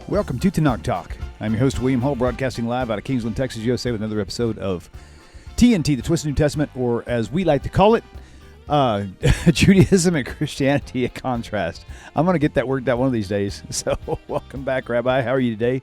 Welcome to TaNaCh Talk. I'm your host, William Hull, broadcasting live out of Kingsland, Texas, USA, with another episode of TNT, the Twisted New Testament, or as we like to call it, Judaism and Christianity at Contrast. I'm going to get that worked out one of these days. So welcome back, Rabbi. How are you today?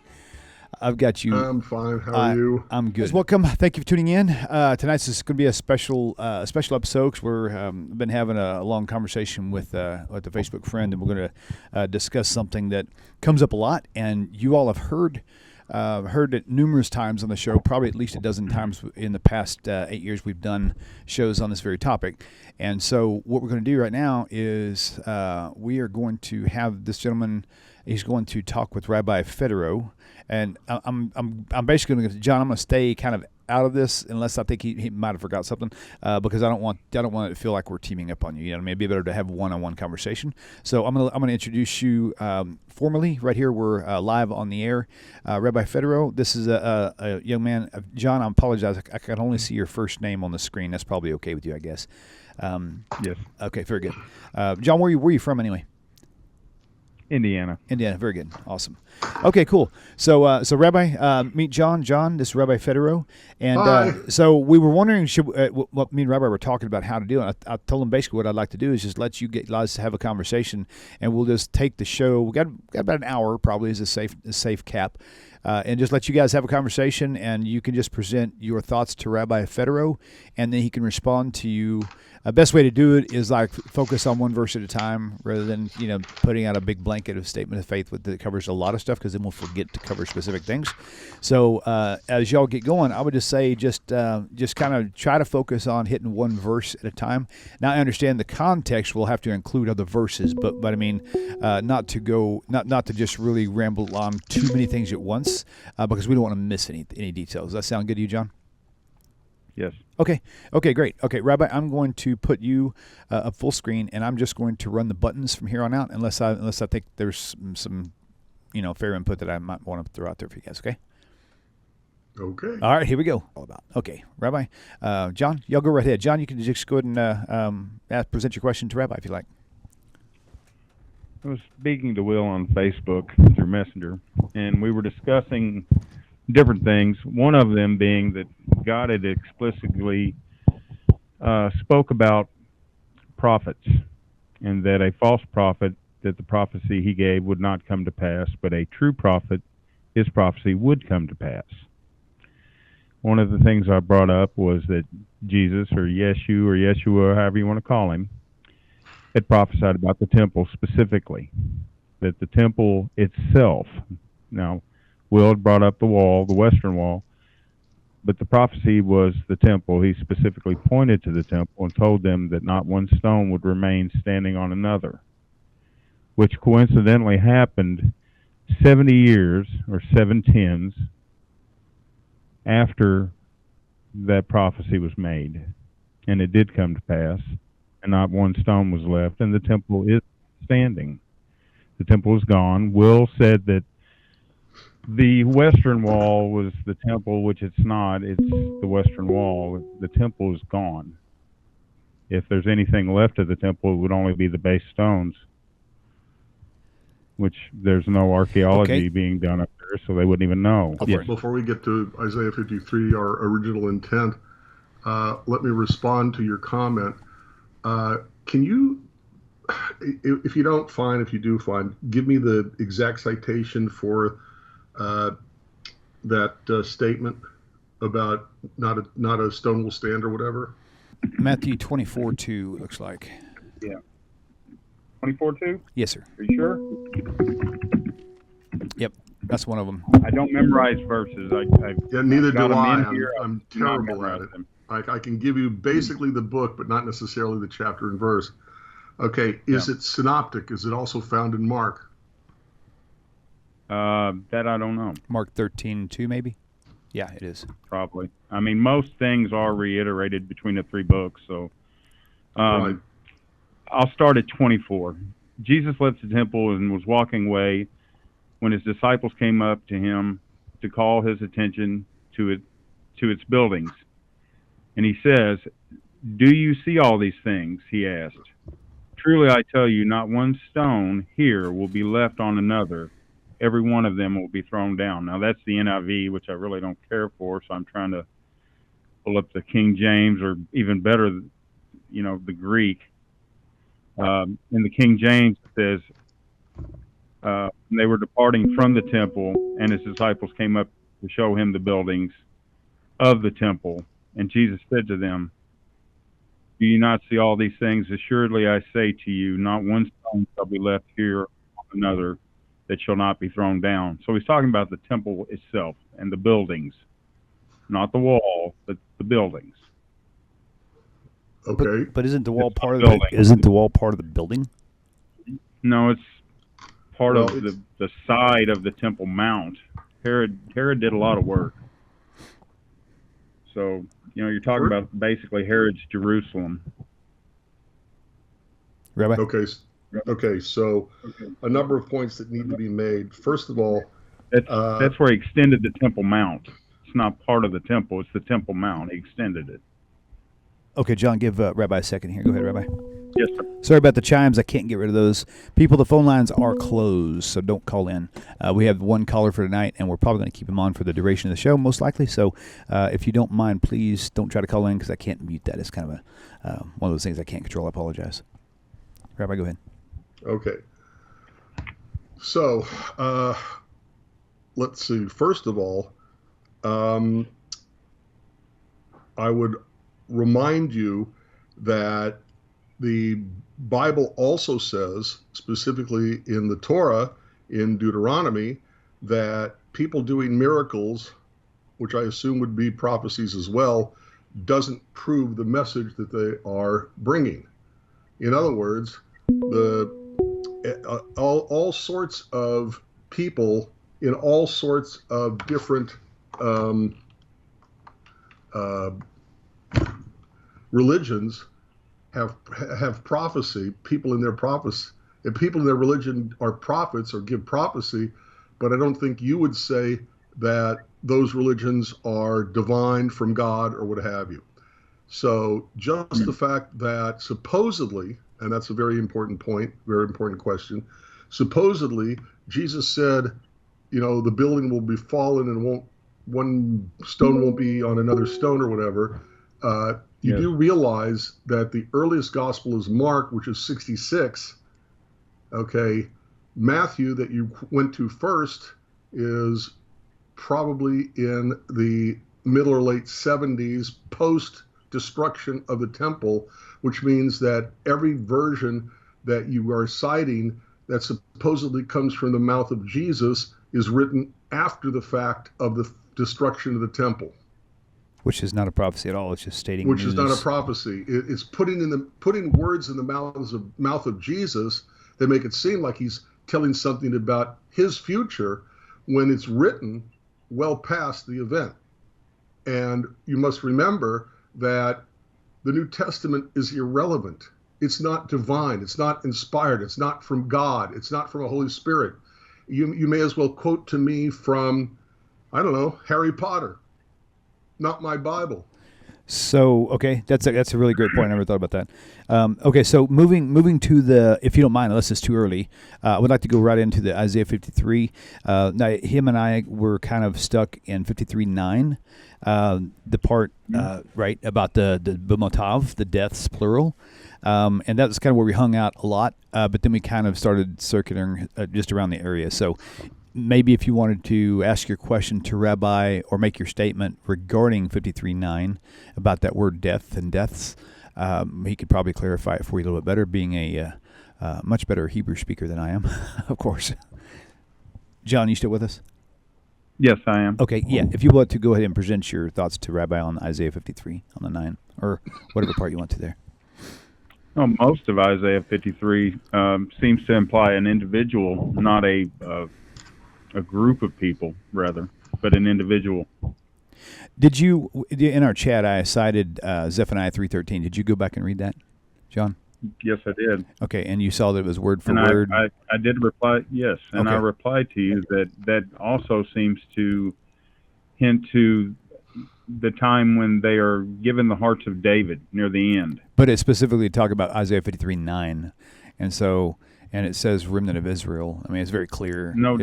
I've got you. I'm fine. How are you? I'm good. Welcome. Thank you for tuning in. Tonight's is going to be a special episode because we've been having a long conversation with a Facebook friend, and we're going to discuss something that comes up a lot, and you all have heard it numerous times on the show, probably at least a dozen times in the past 8 years we've done shows on this very topic. And so what we're going to do right now is we are going to have this gentleman. He's going to talk with Rabbi FEDEROW, and I'm basically going to, John, I'm going to stay kind of out of this unless I think he might have forgot something, because I don't want it to feel like we're teaming up on you. You know, it'd be better to have a one-on-one conversation. So I'm gonna introduce you formally right here. We're live on the air. Rabbi FEDEROW, this is a young man. John, I apologize. I can only see your first name on the screen. That's probably okay with you, I guess. Yes. Okay, very good. John, where are you from anyway? Indiana, very good, awesome. Okay, cool. So Rabbi, meet John. John, this is Rabbi FEDEROW, and so we were wondering, what me and Rabbi were talking about how to do it. I told him basically what I'd like to do is just let you guys have a conversation, and we'll just take the show. We got about an hour, probably is a safe cap. And just let you guys have a conversation, and you can just present your thoughts to Rabbi FEDEROW, and then he can respond to you. Best way to do it is like focus on one verse at a time, rather than putting out a big blanket of statement of faith that covers a lot of stuff, because then we'll forget to cover specific things. So as y'all get going, I would just say just kind of try to focus on hitting one verse at a time. Now I understand the context will have to include other verses, but I mean not to just really ramble on too many things at once. Because we don't want to miss any details. Does that sound good to you, John? Yes. Okay, great. Okay, Rabbi, I'm going to put you up full screen, and I'm just going to run the buttons from here on out, unless I think there's some fair input that I might want to throw out there for you guys. Okay. Okay. All right, here we go. All about. Okay, Rabbi, John, y'all go right ahead. John, you can just go ahead and present your question to Rabbi if you like. I was speaking to Will on Facebook through Messenger, and we were discussing different things, one of them being that God had explicitly spoke about prophets, and that a false prophet, that the prophecy he gave would not come to pass, but a true prophet, his prophecy would come to pass. One of the things I brought up was that Jesus, or Yeshu, or Yeshua, however you want to call him, had prophesied about the temple specifically, that the temple itself, now Will had brought up the wall, the western wall, but the prophecy was the temple. He specifically pointed to the temple and told them that not one stone would remain standing on another, which coincidentally happened 70 years, or 7/10s, after that prophecy was made. And it did come to pass. And not one stone was left, and the temple is standing. The temple is gone. Will said that the western wall was the temple, which it's not. It's the western wall. The temple is gone. If there's anything left of the temple, it would only be the base stones, which there's no archaeology being done up there, so they wouldn't even know. Before we get to Isaiah 53, our original intent, let me respond to your comment. Can you, if you don't find, if you do find, give me the exact citation for that statement about not a stone will stand or whatever? Matthew 24:2 looks like. Yeah. 24:2? Yes, sir. Are you sure? Yep, that's one of them. I don't memorize verses. Neither do I. Here. I'm terrible at it. I can give you basically the book, but not necessarily the chapter and verse. Okay, is it synoptic? Is it also found in Mark? That I don't know. Mark 13:2, maybe? Yeah, it is. Probably. I mean, most things are reiterated between the three books, so Right. I'll start at 24. Jesus left the temple and was walking away when his disciples came up to him to call his attention to its buildings. And he says, "Do you see all these things?" he asked. "Truly I tell you, not one stone here will be left on another, every one of them will be thrown down. Now that's the NIV, which I really don't care for, so I'm trying to pull up the King James, or even better, the Greek. In the King James, it says, they were departing from the temple, and his disciples came up to show him the buildings of the temple. And Jesus said to them, do you not see all these things? Assuredly I say to you, not one stone shall be left here on another that shall not be thrown down. So he's talking about the temple itself and the buildings, not the wall, but the buildings. Okay. But isn't the wall It's part a of building. isn't the wall part of the building? No, it's part Well, of the side of the Temple Mount. Herod did a lot of work. So, you're talking about basically Herod's Jerusalem. Rabbi? Okay, so a number of points that need to be made. First of all, That's where he extended the Temple Mount. It's not part of the temple. It's the Temple Mount. He extended it. Okay, John, give Rabbi a second here. Go ahead, Rabbi. Yes, sir. Sorry about the chimes. I can't get rid of those. People, the phone lines are closed, so don't call in. We have one caller for tonight, and we're probably going to keep him on for the duration of the show, most likely. So if you don't mind, please don't try to call in, because I can't mute that. It's kind of one of those things I can't control. I apologize. Rabbi, go ahead. Okay. So let's see. First of all, I would remind you that the Bible also says, specifically in the Torah, in Deuteronomy, that people doing miracles, which I assume would be prophecies as well, doesn't prove the message that they are bringing. In other words, all sorts of people in all sorts of different religions have prophecy. People in their religion are prophets or give prophecy, but I don't think you would say that those religions are divine from God or what have you. So just the fact that supposedly, and that's a very important point, very important question, supposedly Jesus said, the building will be fallen and one stone won't be on another stone or whatever. You do realize that the earliest gospel is Mark, which is 66. Okay. Matthew, that you went to first, is probably in the middle or late 70s, post-destruction of the temple, which means that every version that you are citing that supposedly comes from the mouth of Jesus is written after the fact of the destruction of the temple. Which is not a prophecy at all. It's just stating Which news. is not a prophecy. It's putting words in the mouth of Jesus that make it seem like he's telling something about his future when it's written well past the event. And you must remember that the New Testament is irrelevant. It's not divine. It's not inspired. It's not from God. It's not from a Holy Spirit. You may as well quote to me from, I don't know, Harry Potter. Not my Bible. So, okay, that's a really great point. I never thought about that. Okay, so moving to the, if you don't mind, unless it's too early, I would like to go right into the Isaiah 53. Now, him and I were kind of stuck in 53:9, the part right about the b'motav, the deaths plural, and that's kind of where we hung out a lot. But then we kind of started circulating just around the area. So maybe if you wanted to ask your question to Rabbi or make your statement regarding 53:9 about that word death and deaths, he could probably clarify it for you a little bit better, being a much better Hebrew speaker than I am, of course. John, you still with us? Yes, I am. Okay, yeah. If you want to go ahead and present your thoughts to Rabbi on Isaiah 53, on the 9, or whatever part you want to there. Well, most of Isaiah 53 seems to imply an individual, not a group of people, rather, but an individual. Did you, in our chat, I cited Zephaniah 3:13. Did you go back and read that, John? Yes, I did. Okay, and you saw that it was word for and word? I did reply, yes, and Okay. I replied to you that also seems to hint to the time when they are given the hearts of David near the end. But it specifically talked about Isaiah 53:9, and it says remnant of Israel. I mean, it's very clear. No,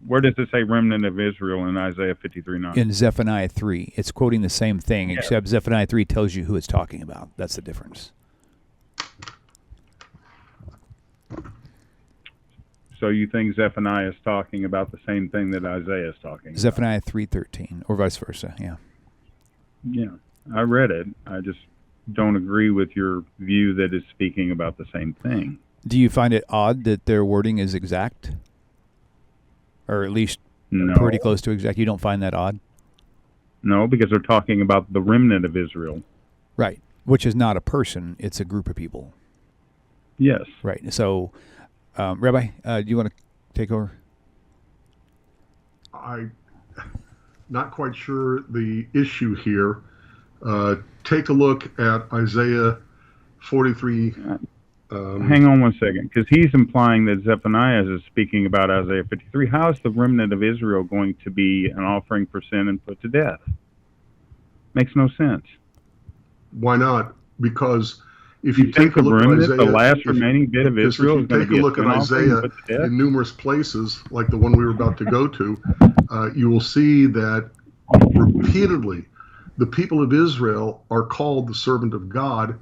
Where does it say remnant of Israel in Isaiah 53:9? In Zephaniah 3. It's quoting the same thing, Yeah. except Zephaniah 3 tells you who it's talking about. That's the difference. So you think Zephaniah is talking about the same thing that Isaiah is talking about? Zephaniah 3:13, or vice versa, yeah. Yeah, I read it. I just don't agree with your view that it's speaking about the same thing. Do you find it odd that their wording is exact? Or at least No. pretty close to exact? You don't find that odd? No, because they're talking about the remnant of Israel. Right, which is not a person, it's a group of people. Yes. Right, so, Rabbi, do you want to take over? I'm not quite sure the issue here. Take a look at Isaiah 43. Hang on one second, because he's implying that Zephaniah is speaking about Isaiah 53. How is the remnant of Israel going to be an offering for sin and put to death? Makes no sense. Why not? Because if you think take a the look at remnant, Isaiah, the last remaining bit of Israel, if is going you to take be a look at sin offering Isaiah put to death? in numerous places, like the one we were about to go to, you will see that repeatedly the people of Israel are called the servant of God,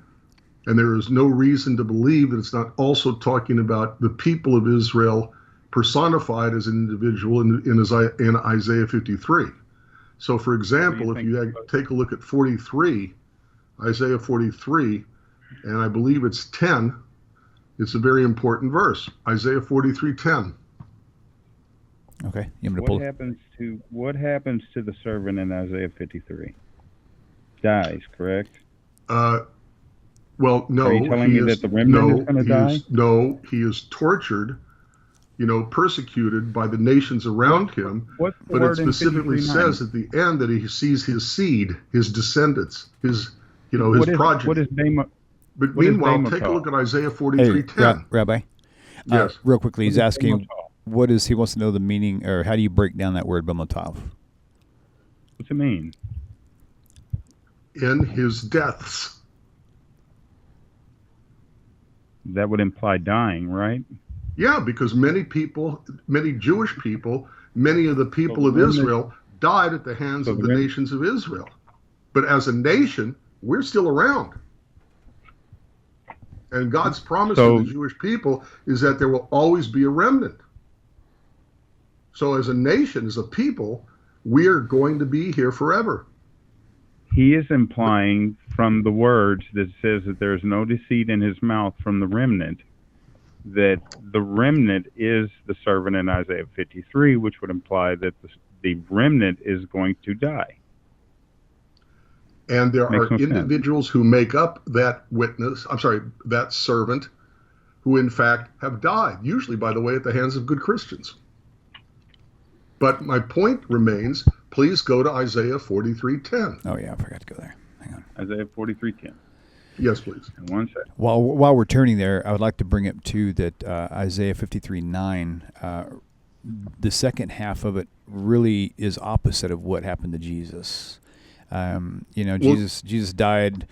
and there is no reason to believe that it's not also talking about the people of Israel personified as an individual in Isaiah 53. So, for example, if you take a look at 43, Isaiah 43, and I believe it's 10, it's a very important verse. Isaiah 43:10. Okay, you want me to pull What happens to the servant in Isaiah 53? Dies, correct? Well, no. Are you telling me that the remnant is going to die? No, he is tortured, persecuted by the nations around him. What's the but it word in specifically 53:9? says at the end that he sees his seed, his descendants, his progeny. What is Dama? But what is meanwhile, Dama take a talk? look at Isaiah Hey, 43:10. Rabbi, Yes. real quickly, he's What is asking, Dama talk? he wants to know the meaning, or how do you break down that word b'motav? What's it mean? In his deaths. That would imply dying, right? Yeah, because many Jewish people, many of the people So of the remnant- Israel died at the hands So of the the remnant- nations of Israel. But as a nation, we're still around. And God's promise to the Jewish people is that there will always be a remnant. So as a nation, as a people, we are going to be here forever. He is implying from the words that says that there is no deceit in his mouth from the remnant, that the remnant is the servant in Isaiah 53, which would imply that the remnant is going to die. And there Makes are no sense. individuals who make up that that servant, who in fact have died, usually, by the way, at the hands of good Christians. But my point remains, please go to Isaiah 43:10. Oh, yeah, I forgot to go there. Hang on. Isaiah 43:10. Yes, please. And one second. While we're turning there, I would like to bring up, too, that Isaiah 53:9, the second half of it really is opposite of what happened to Jesus. Jesus died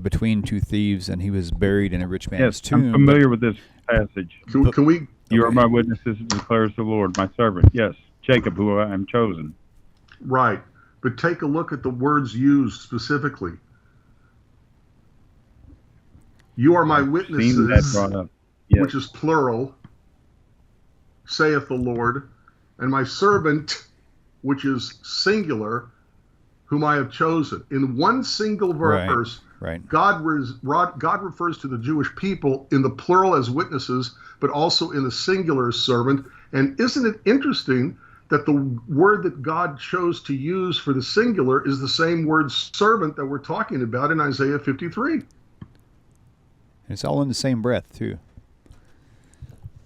between two thieves, and he was buried in a rich man's tomb. I'm familiar with this passage. Can we? You are my witnesses, declares the Lord, my servant. Yes, Jacob, who I am chosen. Right. But take a look at the words used specifically. You are my Seen that witnesses, brought up. Yes. which is plural, saith the Lord, and my servant, which is singular, whom I have chosen. In one single verse, Right. God refers to the Jewish people in the plural as witnesses, but also in the singular as servant. And isn't it interesting that the word that God chose to use for the singular is the same word servant that we're talking about in Isaiah 53? It's all in the same breath, too.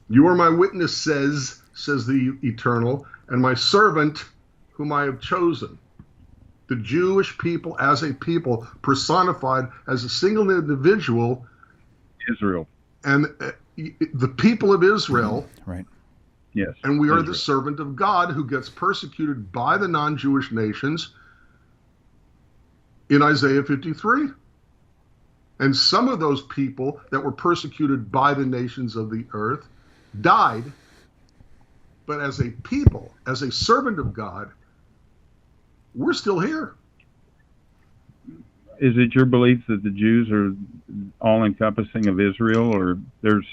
You are my witness, says the Eternal, and my servant whom I have chosen. The Jewish people as a people personified as a single individual. Israel. And the people of Israel. Right. Yes. And we are Israel. the servant of God who gets persecuted by the non-Jewish nations in Isaiah 53. And some of those people that were persecuted by the nations of the earth died But as a people, as a servant of God, we're still here. Is it your belief that the Jews are all-encompassing of Israel, or there's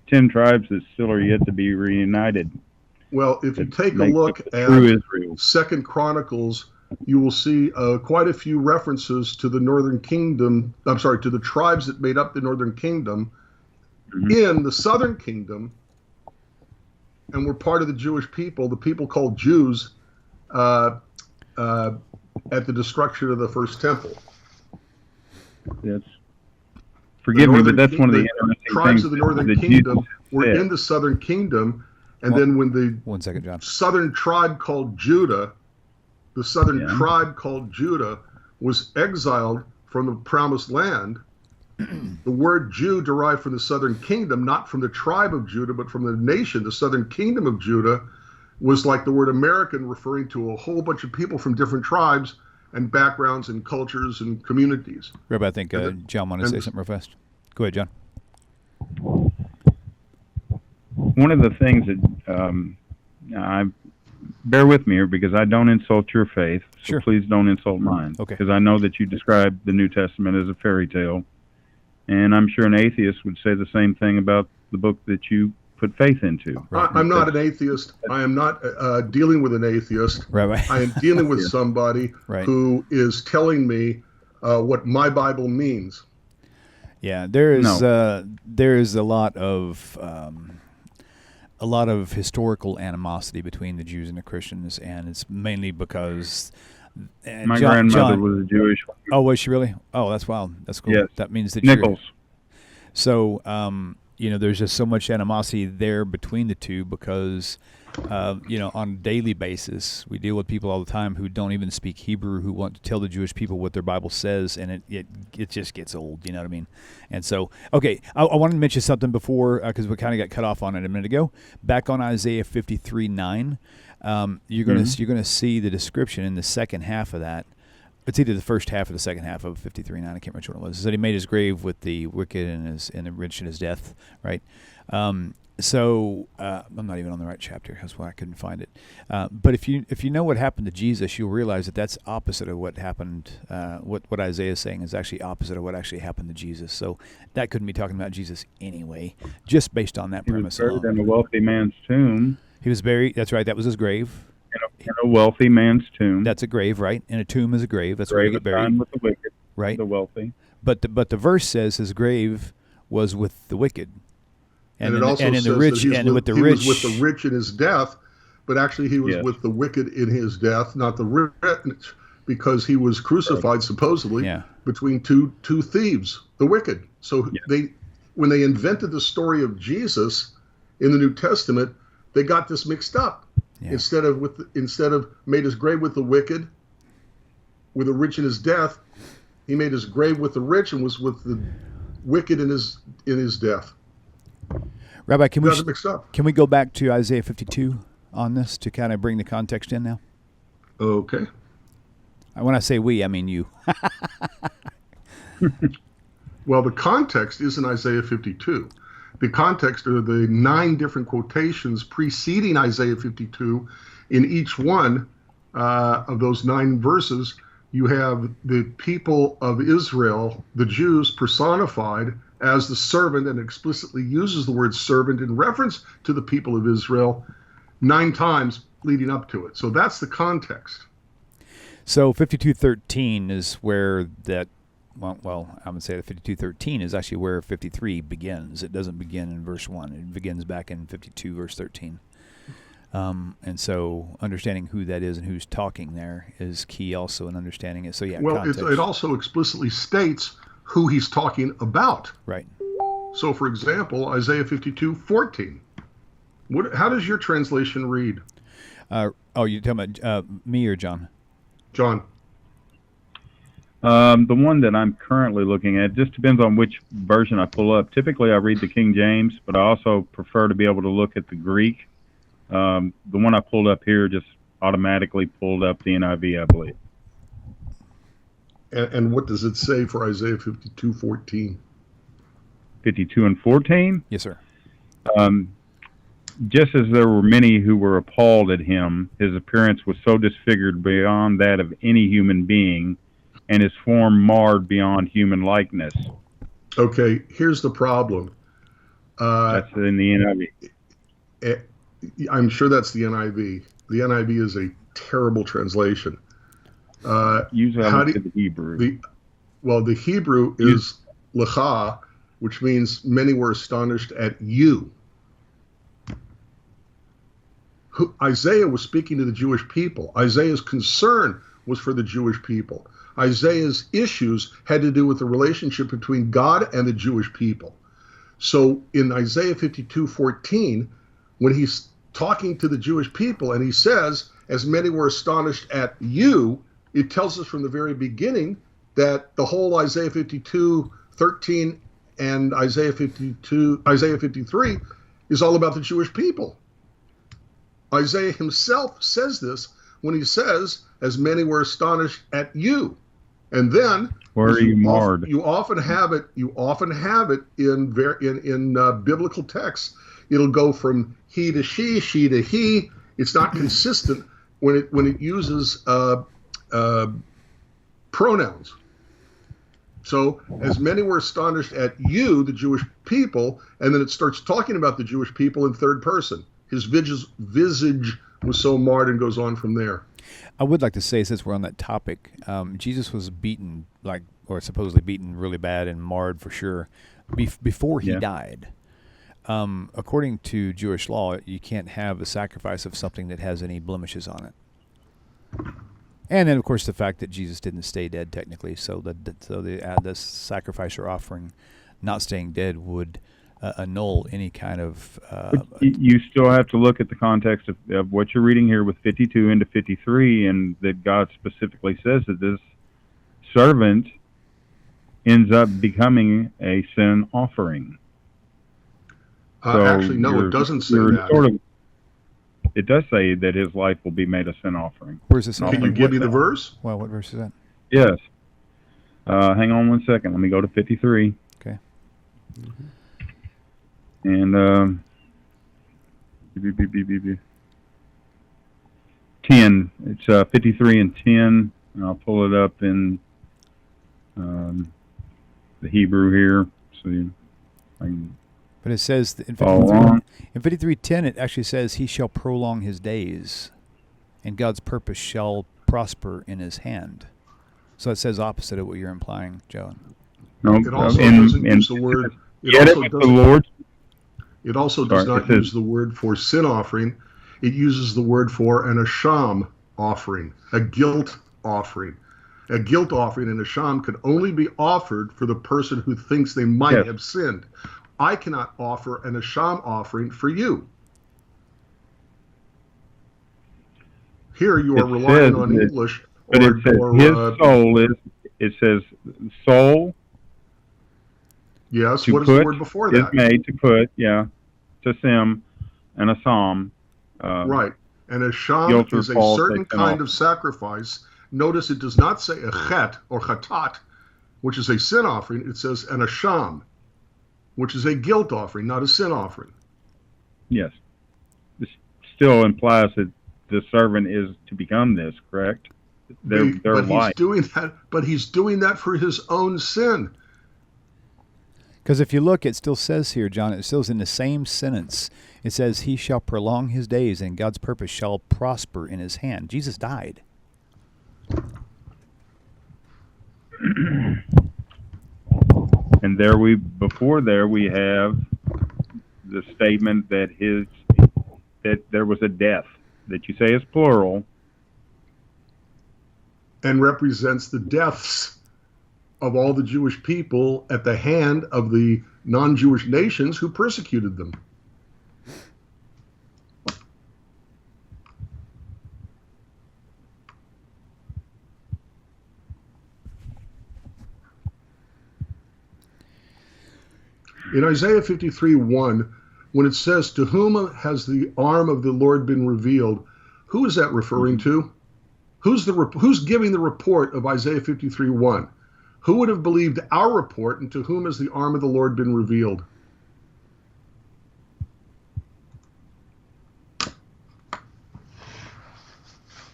10 tribes that still are yet to be reunited? Well, if you take a look at Israel. 2 Chronicles, you will see quite a few references to the northern kingdom. I'm sorry, to the tribes that made up the northern kingdom in the southern kingdom, and were part of the Jewish people, the people called Jews, at the destruction of the first temple. Yes. Forgive me, but that's one of the interesting tribes things of the northern that kingdom Jesus were said. in the southern kingdom, and then when the 1 second, John. southern tribe called Judah, the southern tribe called Judah was exiled from the promised land. The word Jew derived from the southern kingdom, not from the tribe of Judah, but from the nation, the southern kingdom of Judah, was like the word American, referring to a whole bunch of people from different tribes and backgrounds and cultures and communities. Rabbi, I think John wanted to say something real fast. Go ahead, John. One of the things that bear with me here, because I don't insult your faith, so Sure. please don't insult mine. Okay. Because I know that you describe the New Testament as a fairy tale, and I'm sure an atheist would say the same thing about the book that you put faith into. Right. I'm not an atheist. I am not dealing with an atheist. Rabbi. I am dealing with somebody Right. who is telling me what my Bible means. Yeah, there is a lot of historical animosity between the Jews and the Christians, and it's mainly because My grandmother was a Jewish one. Oh, was she really? Oh, that's wild. That's cool. Yes. That means that Nichols. So, there's just so much animosity there between the two because, on a daily basis, we deal with people all the time who don't even speak Hebrew, who want to tell the Jewish people what their Bible says, and it just gets old, you know what I mean? And so, okay, I wanted to mention something before, because we kind of got cut off on it a minute ago. Back on Isaiah 53:9, you're gonna see the description in the second half of that. It's either the first half or the second half of 53:9. I can't remember which one it was. It said he made his grave with the wicked and the rich in his death, right? So I'm not even on the right chapter. That's why I couldn't find it. But if you know what happened to Jesus, you'll realize that that's opposite of what happened. What Isaiah is saying is actually opposite of what actually happened to Jesus. So that couldn't be talking about Jesus anyway, just based on that premise He was alone. buried in a wealthy man's tomb. He was buried. That's right. That was his grave. In a wealthy man's tomb. That's a grave, right? And a tomb is a grave. That's where you get buried. With the wicked, right? The wealthy. But the verse says his grave was with the wicked, And it also says the rich, that and with the he rich, was with the rich in his death, but actually he was with the wicked in his death, not the rich, because he was crucified supposedly between two thieves, the wicked. So when they invented the story of Jesus in the New Testament, they got this mixed up. Yeah. Instead of made his grave with the wicked, with the rich in his death, he made his grave with the rich and was with the wicked in his death. Rabbi, can we go back to Isaiah 52 on this to kind of bring the context in now? Okay. When I say we, I mean you. Well, the context is in Isaiah 52. The context are the 9 different quotations preceding Isaiah 52. In each one of those 9 verses, you have the people of Israel, the Jews, personified as the servant, and explicitly uses the word servant in reference to the people of Israel 9 times leading up to it. So that's the context. So 52:13 is where that. Well, I would say that 52:13 is actually where 53 begins. It doesn't begin in verse 1. It begins back in 52, verse 13. And so understanding who that is and who's talking there is key also in understanding it. So, context. It also explicitly states who he's talking about. Right. So, for example, Isaiah 52:14. How does your translation read? You're talking about me or John? John. The one that I'm currently looking at just depends on which version I pull up. Typically, I read the King James, but I also prefer to be able to look at the Greek. The one I pulled up here just automatically pulled up the NIV, I believe. And what does it say for Isaiah 52:14? 52 and 14? Yes, sir. just as there were many who were appalled at him, his appearance was so disfigured beyond that of any human being, and his form marred beyond human likeness. Okay, here's the problem. That's in the NIV. I'm sure that's the NIV. The NIV is a terrible translation. Usually I look at the Hebrew. The Hebrew is lecha, which means many were astonished at you. Isaiah was speaking to the Jewish people. Isaiah's concern was for the Jewish people. Isaiah's issues had to do with the relationship between God and the Jewish people. So in Isaiah 52:14, when he's talking to the Jewish people and he says, as many were astonished at you, it tells us from the very beginning that the whole Isaiah 52:13 and Isaiah 53 is all about the Jewish people. Isaiah himself says this when he says, as many were astonished at you. And then where are you marred? You often have it in biblical texts. It'll go from he to she to he. It's not consistent when it uses pronouns. So, as many were astonished at you, the Jewish people, and then it starts talking about the Jewish people in third person. His visage was so marred, and goes on from there. I would like to say, since we're on that topic, Jesus was beaten, or supposedly beaten really bad and marred for sure, before he died. According to Jewish law, you can't have a sacrifice of something that has any blemishes on it. And then, of course, the fact that Jesus didn't stay dead technically, so the sacrifice or offering not staying dead would annul any kind of... you still have to look at the context of what you're reading here with 52 into 53, and that God specifically says that this servant ends up becoming a sin offering. So actually, no, it doesn't say that. It does say that his life will be made a sin offering. Where's this? Can you give me the verse? Well, what verse is that? Yes. Hang on 1 second. Let me go to 53. Okay. And 10. It's 53 and 10. And I'll pull it up in the Hebrew here, so I can. But it says in 53:10, it actually says, "He shall prolong his days, and God's purpose shall prosper in his hand." So it says opposite of what you're implying, Joe. No, it also doesn't use the word. It also does not use the word for sin offering. It uses the word for an asham offering, a guilt offering. A guilt offering and asham can only be offered for the person who thinks they might have sinned. I cannot offer an asham offering for you. Here you are relying on English. But it says his soul is. It says soul. Yes. What is the word before that? Is made to put. Yeah. Tasim and asam. Right. And asham is a certain kind of sacrifice. Notice it does not say a chet or chatat, which is a sin offering. It says an asham, which is a guilt offering, not a sin offering. Yes. This still implies that the servant is to become this, correct? He's doing that for his own sin. Because if you look, it still says here, John, it still is in the same sentence. It says, "He shall prolong his days, and God's purpose shall prosper in his hand." Jesus died. And before we have the statement that there was a death that you say is plural, and represents the deaths of all the Jewish people at the hand of the non-Jewish nations who persecuted them. In Isaiah 53:1, when it says, "To whom has the arm of the Lord been revealed?" who is that referring to? Who's giving the report of Isaiah 53:1? Who would have believed our report, and to whom has the arm of the Lord been revealed?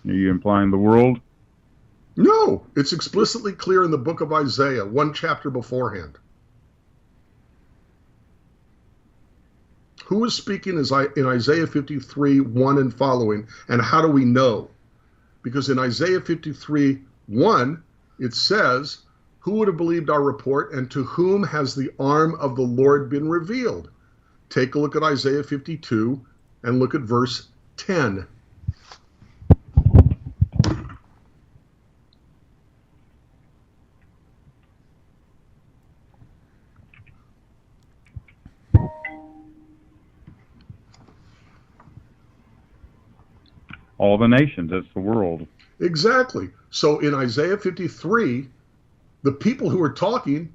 Are you implying the world? No, it's explicitly clear in the book of Isaiah, one chapter beforehand. Who is speaking in Isaiah 53, 1 and following, and how do we know? Because in Isaiah 53, 1, it says, who would have believed our report, and to whom has the arm of the Lord been revealed? Take a look at Isaiah 52 and look at verse 10. All the nations, that's the world. Exactly. So in Isaiah 53, the people who are talking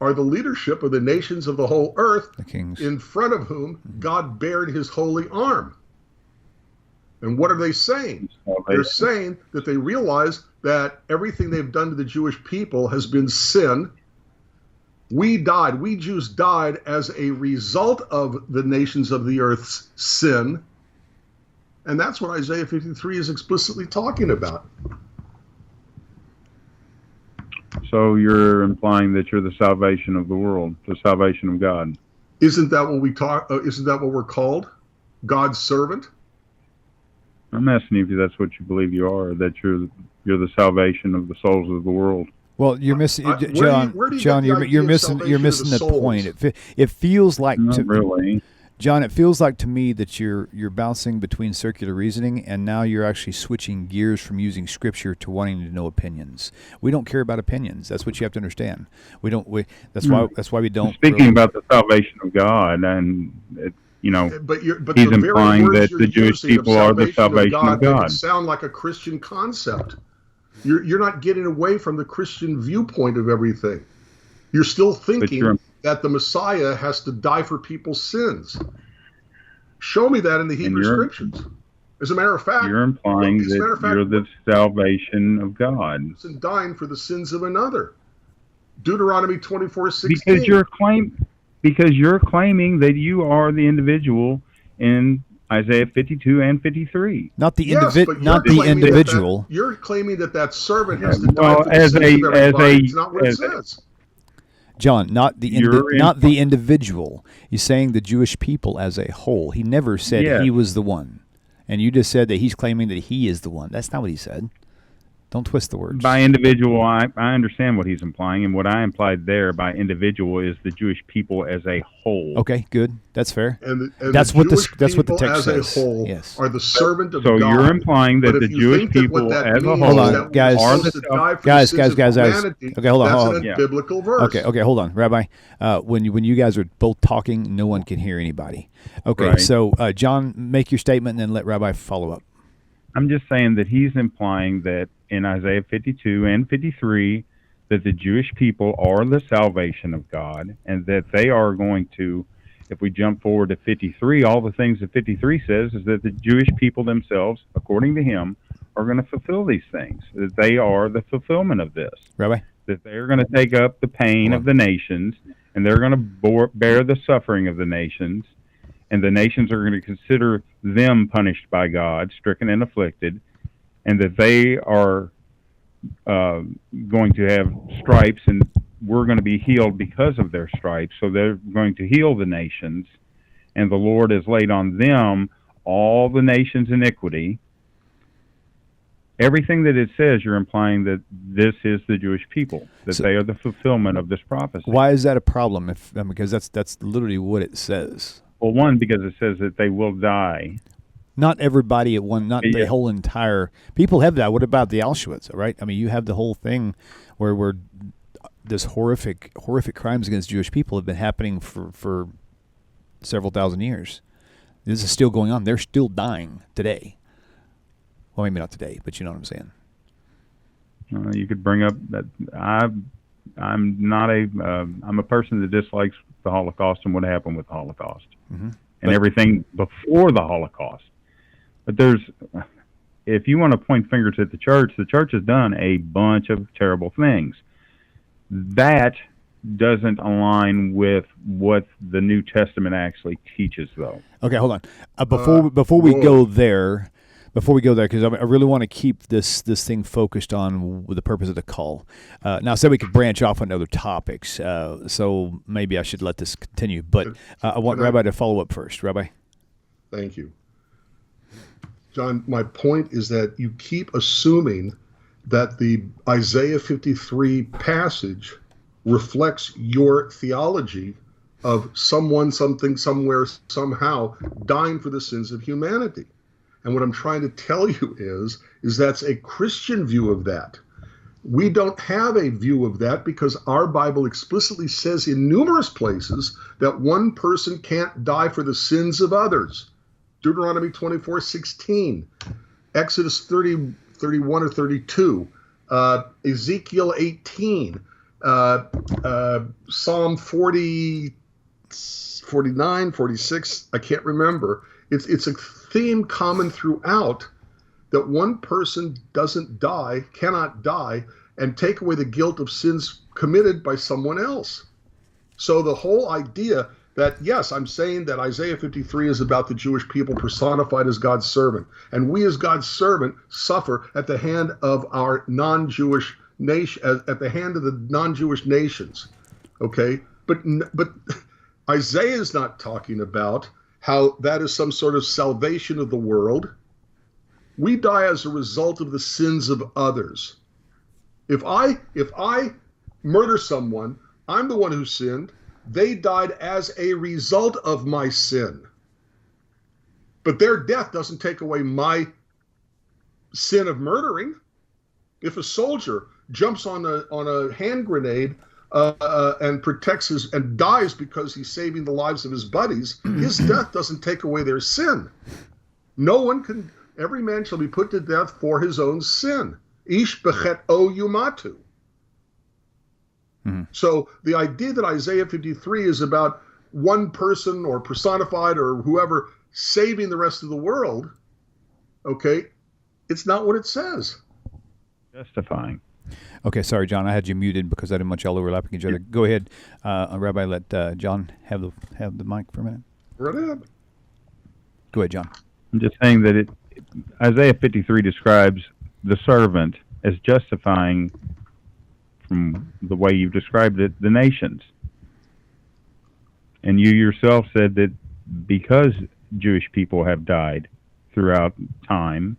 are the leadership of the nations of the whole earth, the kings, in front of whom God bared his holy arm. And what are they saying? They're saying that they realize that everything they've done to the Jewish people has been sin. We Jews died as a result of the nations of the earth's sin. And that's what Isaiah 53 is explicitly talking about. So you're implying that you're the salvation of the world, the salvation of God. Isn't that what we talk? Isn't that what we're called? God's servant? I'm asking you if that's what you believe you are, that you're the salvation of the souls of the world. Well, you're missing, John. John, you're missing the point. It feels like Not really. John, it feels like to me that you're bouncing between circular reasoning, and now you're actually switching gears from using Scripture to wanting to know opinions. We don't care about opinions. That's what you have to understand. We don't. That's why we don't. Speaking about the salvation of God, and but he's implying that the Jewish people are the salvation of God. It sound like a Christian concept. You're not getting away from the Christian viewpoint of everything. You're still thinking that the Messiah has to die for people's sins. Show me that in the Hebrew Scriptures. As a matter of fact, you're implying that you're the salvation of God. And dying for the sins of another. Deuteronomy 24:16. Because you're claiming that you are the individual in Isaiah 52 and 53. Not the individual. You're claiming that servant has to die for the sins of everybody. It's not what it says. John, not the individual. He's saying the Jewish people as a whole. He never said he was the one. And you just said that he's claiming that he is the one. That's not what he said. Don't twist the words. By individual, I understand what he's implying, and what I implied there by individual is the Jewish people as a whole. Okay, good. That's fair. And that's what the text says. As a whole yes. are the servant of God. So you're implying that the Jewish people as a whole hold on, guys. Guys. Okay, hold on. That's a biblical verse. Okay, hold on, Rabbi. When you guys are both talking, no one can hear anybody. Okay, right. So John, make your statement and then let Rabbi follow up. I'm just saying that he's implying that in Isaiah 52 and 53 that the Jewish people are the salvation of God, and that they are going to, if we jump forward to 53, all the things that 53 says is that the Jewish people themselves, according to him, are going to fulfill these things, that they are the fulfillment of this. Rabbi? That they're going to take up the pain of the nations, and they're going to bear the suffering of the nations, and the nations are going to consider them punished by God, stricken and afflicted, and that they are going to have stripes, and we're going to be healed because of their stripes. So they're going to heal the nations, and the Lord has laid on them all the nations' iniquity. Everything that it says, you're implying that this is the Jewish people, that they are the fulfillment of this prophecy. Why is that a problem? Because that's literally what it says. Well, one, because it says that they will die. Not everybody at one, not the whole entire. People have that. What about the Auschwitz, right? I mean, you have the whole thing where this horrific crimes against Jewish people have been happening for several thousand years. This is still going on. They're still dying today. Well, maybe not today, but you know what I'm saying. You could bring up that I'm a person that dislikes the Holocaust and what happened with the Holocaust and everything before the Holocaust. But if you want to point fingers at the church has done a bunch of terrible things. That doesn't align with what the New Testament actually teaches, though. Okay, hold on. Before we go there, before we go there, because I really want to keep this thing focused on the purpose of the call. Now, I said we could branch off on other topics, so maybe I should let this continue. But I want Rabbi to follow up first. Rabbi? Thank you. John, my point is that you keep assuming that the Isaiah 53 passage reflects your theology of someone, something, somewhere, somehow dying for the sins of humanity. And what I'm trying to tell you is that's a Christian view of that. We don't have a view of that because our Bible explicitly says in numerous places that one person can't die for the sins of others. Deuteronomy 24:16, Exodus 30:31 or 32, Ezekiel 18, Psalm 40, 49, 46, I can't remember. It's a theme common throughout that one person cannot die, and take away the guilt of sins committed by someone else. So the whole idea that, yes, I'm saying that Isaiah 53 is about the Jewish people personified as God's servant, and we as God's servant suffer at the hand of our non-Jewish nation, at the hand of the non-Jewish nations, okay? But Isaiah is not talking about how that is some sort of salvation of the world. We die as a result of the sins of others. If I murder someone, I'm the one who sinned. They died as a result of my sin. But their death doesn't take away my sin of murdering. If a soldier jumps on a hand grenade and and dies because he's saving the lives of his buddies, his death doesn't take away their sin. Every man shall be put to death for his own sin. Ish bechet o yumatu. Mm-hmm. So the idea that Isaiah 53 is about one person or personified or whoever saving the rest of the world, okay, it's not what it says. Justifying. Okay, sorry, John, I had you muted because I didn't want y'all overlapping each other. Go ahead, Rabbi, let John have the mic for a minute. Right ahead. Go ahead, John. I'm just saying that Isaiah 53 describes the servant as justifying, from the way you've described it, the nations. And you yourself said that because Jewish people have died throughout time,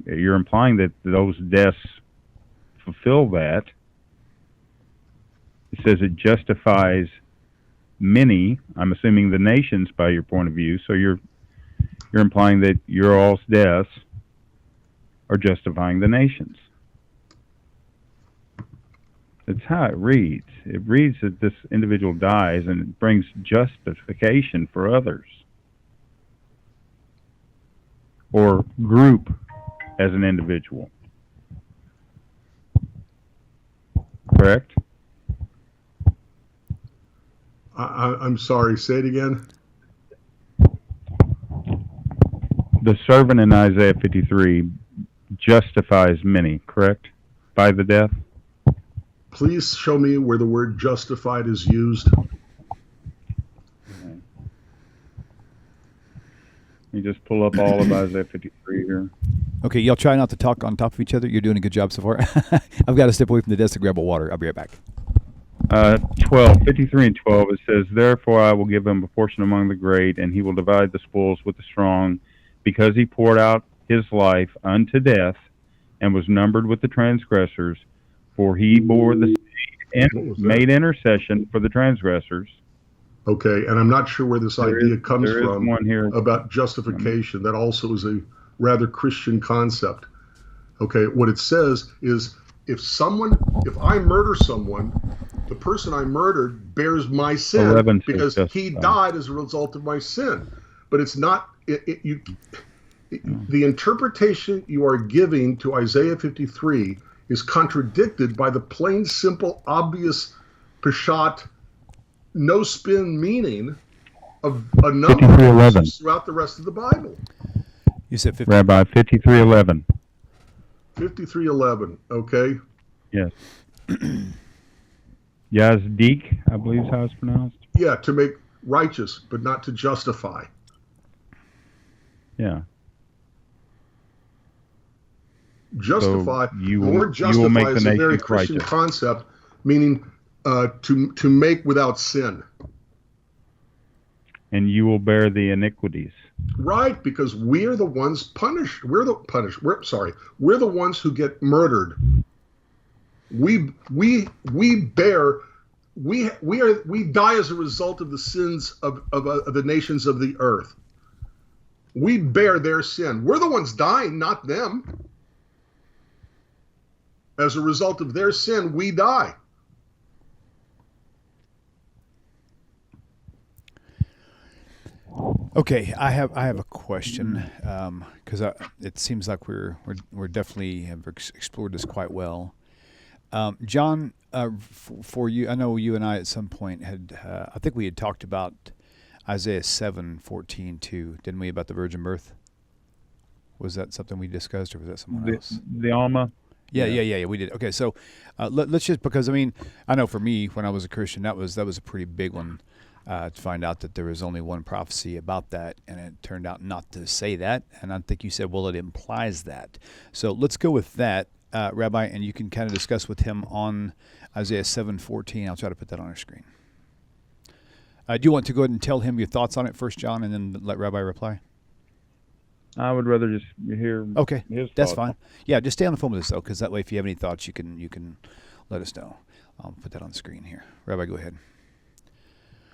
you're implying that those deaths fulfill that? It says it justifies many, I'm assuming the nations by your point of view, so you're implying that your all's deaths are justifying the nations. That's how it reads. It reads that this individual dies and it brings justification for others. Or group as an individual. Correct? I'm sorry, say it again. The servant in Isaiah 53 justifies many, correct? By the death? Please show me where the word justified is used. Let me just pull up all of Isaiah 53 here. Okay, y'all try not to talk on top of each other. You're doing a good job so far. I've got to step away from the desk to grab a water. I'll be right back. 53 and 12, it says, "Therefore I will give him a portion among the great, and he will divide the spoils with the strong, because he poured out his life unto death, and was numbered with the transgressors, for he bore the seed and made intercession for the transgressors." Okay, and I'm not sure where this idea comes from one here about justification. That also is a rather Christian concept. Okay, what it says is if I murder someone, the person I murdered bears my sin because he died as a result of my sin. But it's not, the interpretation you are giving to Isaiah 53 is contradicted by the plain, simple, obvious, peshat, no spin meaning of a number of verses throughout the rest of the Bible. You said 50. Rabbi, 53:11. 53:11. Okay. Yes. Yazdik, I believe is how it's pronounced. Yeah, to make righteous, but not to justify. Yeah. Justify. So The word justify is a very Christian righteous concept, meaning to make without sin. And you will bear the iniquities. Right, because we're the ones punished. We're the ones who get murdered. We die as a result of the sins of the nations of the earth. We bear their sin. We're the ones dying, not them. As a result of their sin, we die. Okay, I have a question because it seems like we're definitely have explored this quite well. John, for you, I know you and I at some point had I think we had talked about Isaiah 7:14 too, didn't we, about the virgin birth? Was that something we discussed, or was that someone else? The Alma. Yeah, we did. Okay, so let's just, because I mean, I know for me when I was a Christian, that was a pretty big one. To find out that there was only one prophecy about that, and it turned out not to say that. And I think you said, well, it implies that. So let's go with that, Rabbi, and you can kind of discuss with him on Isaiah 7:14. I'll try to put that on our screen. Do you want to go ahead and tell him your thoughts on it first, John, and then let Rabbi reply? I would rather just hear okay, his that's thoughts. fine. Yeah, just stay on the phone with us, though, because that way if you have any thoughts, you can let us know. I'll put that on the screen here. Rabbi, go ahead.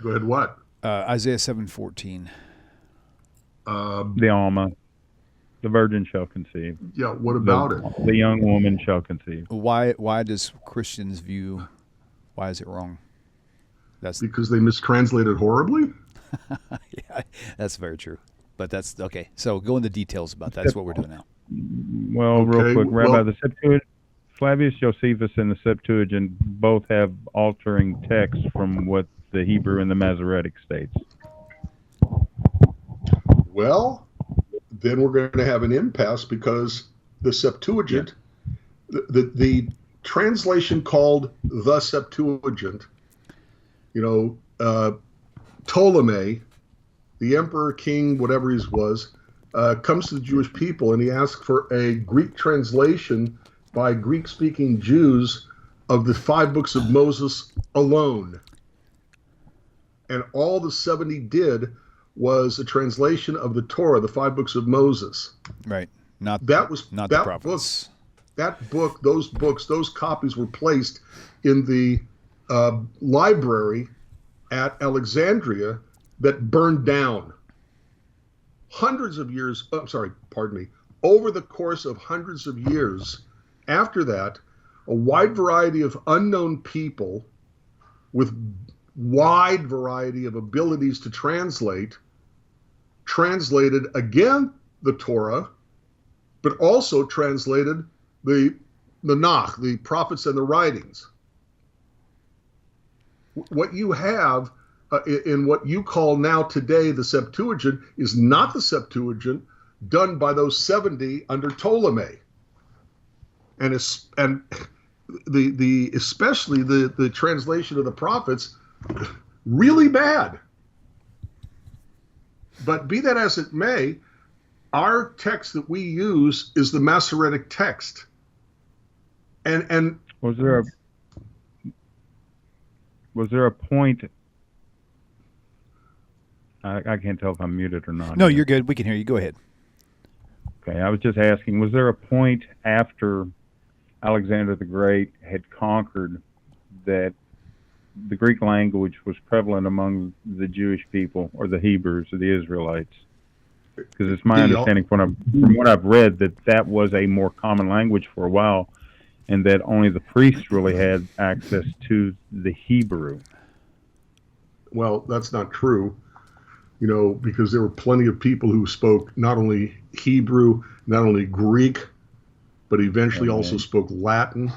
Go ahead, what? Isaiah 7:14. The Alma. The virgin shall conceive. Yeah, what about it? The young woman shall conceive. Why does Christians view, why is it wrong? That's because they mistranslated horribly? Yeah, that's very true. But that's, okay. So go into details about that. That's what we're doing now. Well, Okay, real quick, Rabbi, well- the Septuagint, Flavius Josephus and the Septuagint both have altering texts from what the Hebrew and the Masoretic states. Well, then we're going to have an impasse because the Septuagint, the translation called the Septuagint, Ptolemy, the emperor, king, whatever he was, comes to the Jewish people and he asks for a Greek translation by Greek-speaking Jews of the 5 books of Moses alone. And all the 70 did was a translation of the Torah, the 5 books of Moses. Right. Not The prophets. Those copies were placed in the library at Alexandria that burned down. Over the course of hundreds of years after that, a wide variety of unknown people with wide variety of abilities to translated again the Torah, but also translated the TaNaCh, the prophets and the writings. What you have in what you call now today the Septuagint is not the Septuagint done by those 70 under Ptolemy, and especially the translation of the prophets, really bad. But be that as it may, our text that we use is the Masoretic text. And was there a point? I can't tell if I'm muted or not. No, you're good. We can hear you. Go ahead. Okay, I was just asking, was there a point after Alexander the Great had conquered that the Greek language was prevalent among the Jewish people, or the Hebrews, or the Israelites? Because it's my understanding from what I've read that was a more common language for a while, and that only the priests really had access to the Hebrew. Well, that's not true, because there were plenty of people who spoke not only Hebrew, not only Greek, but eventually also spoke Latin.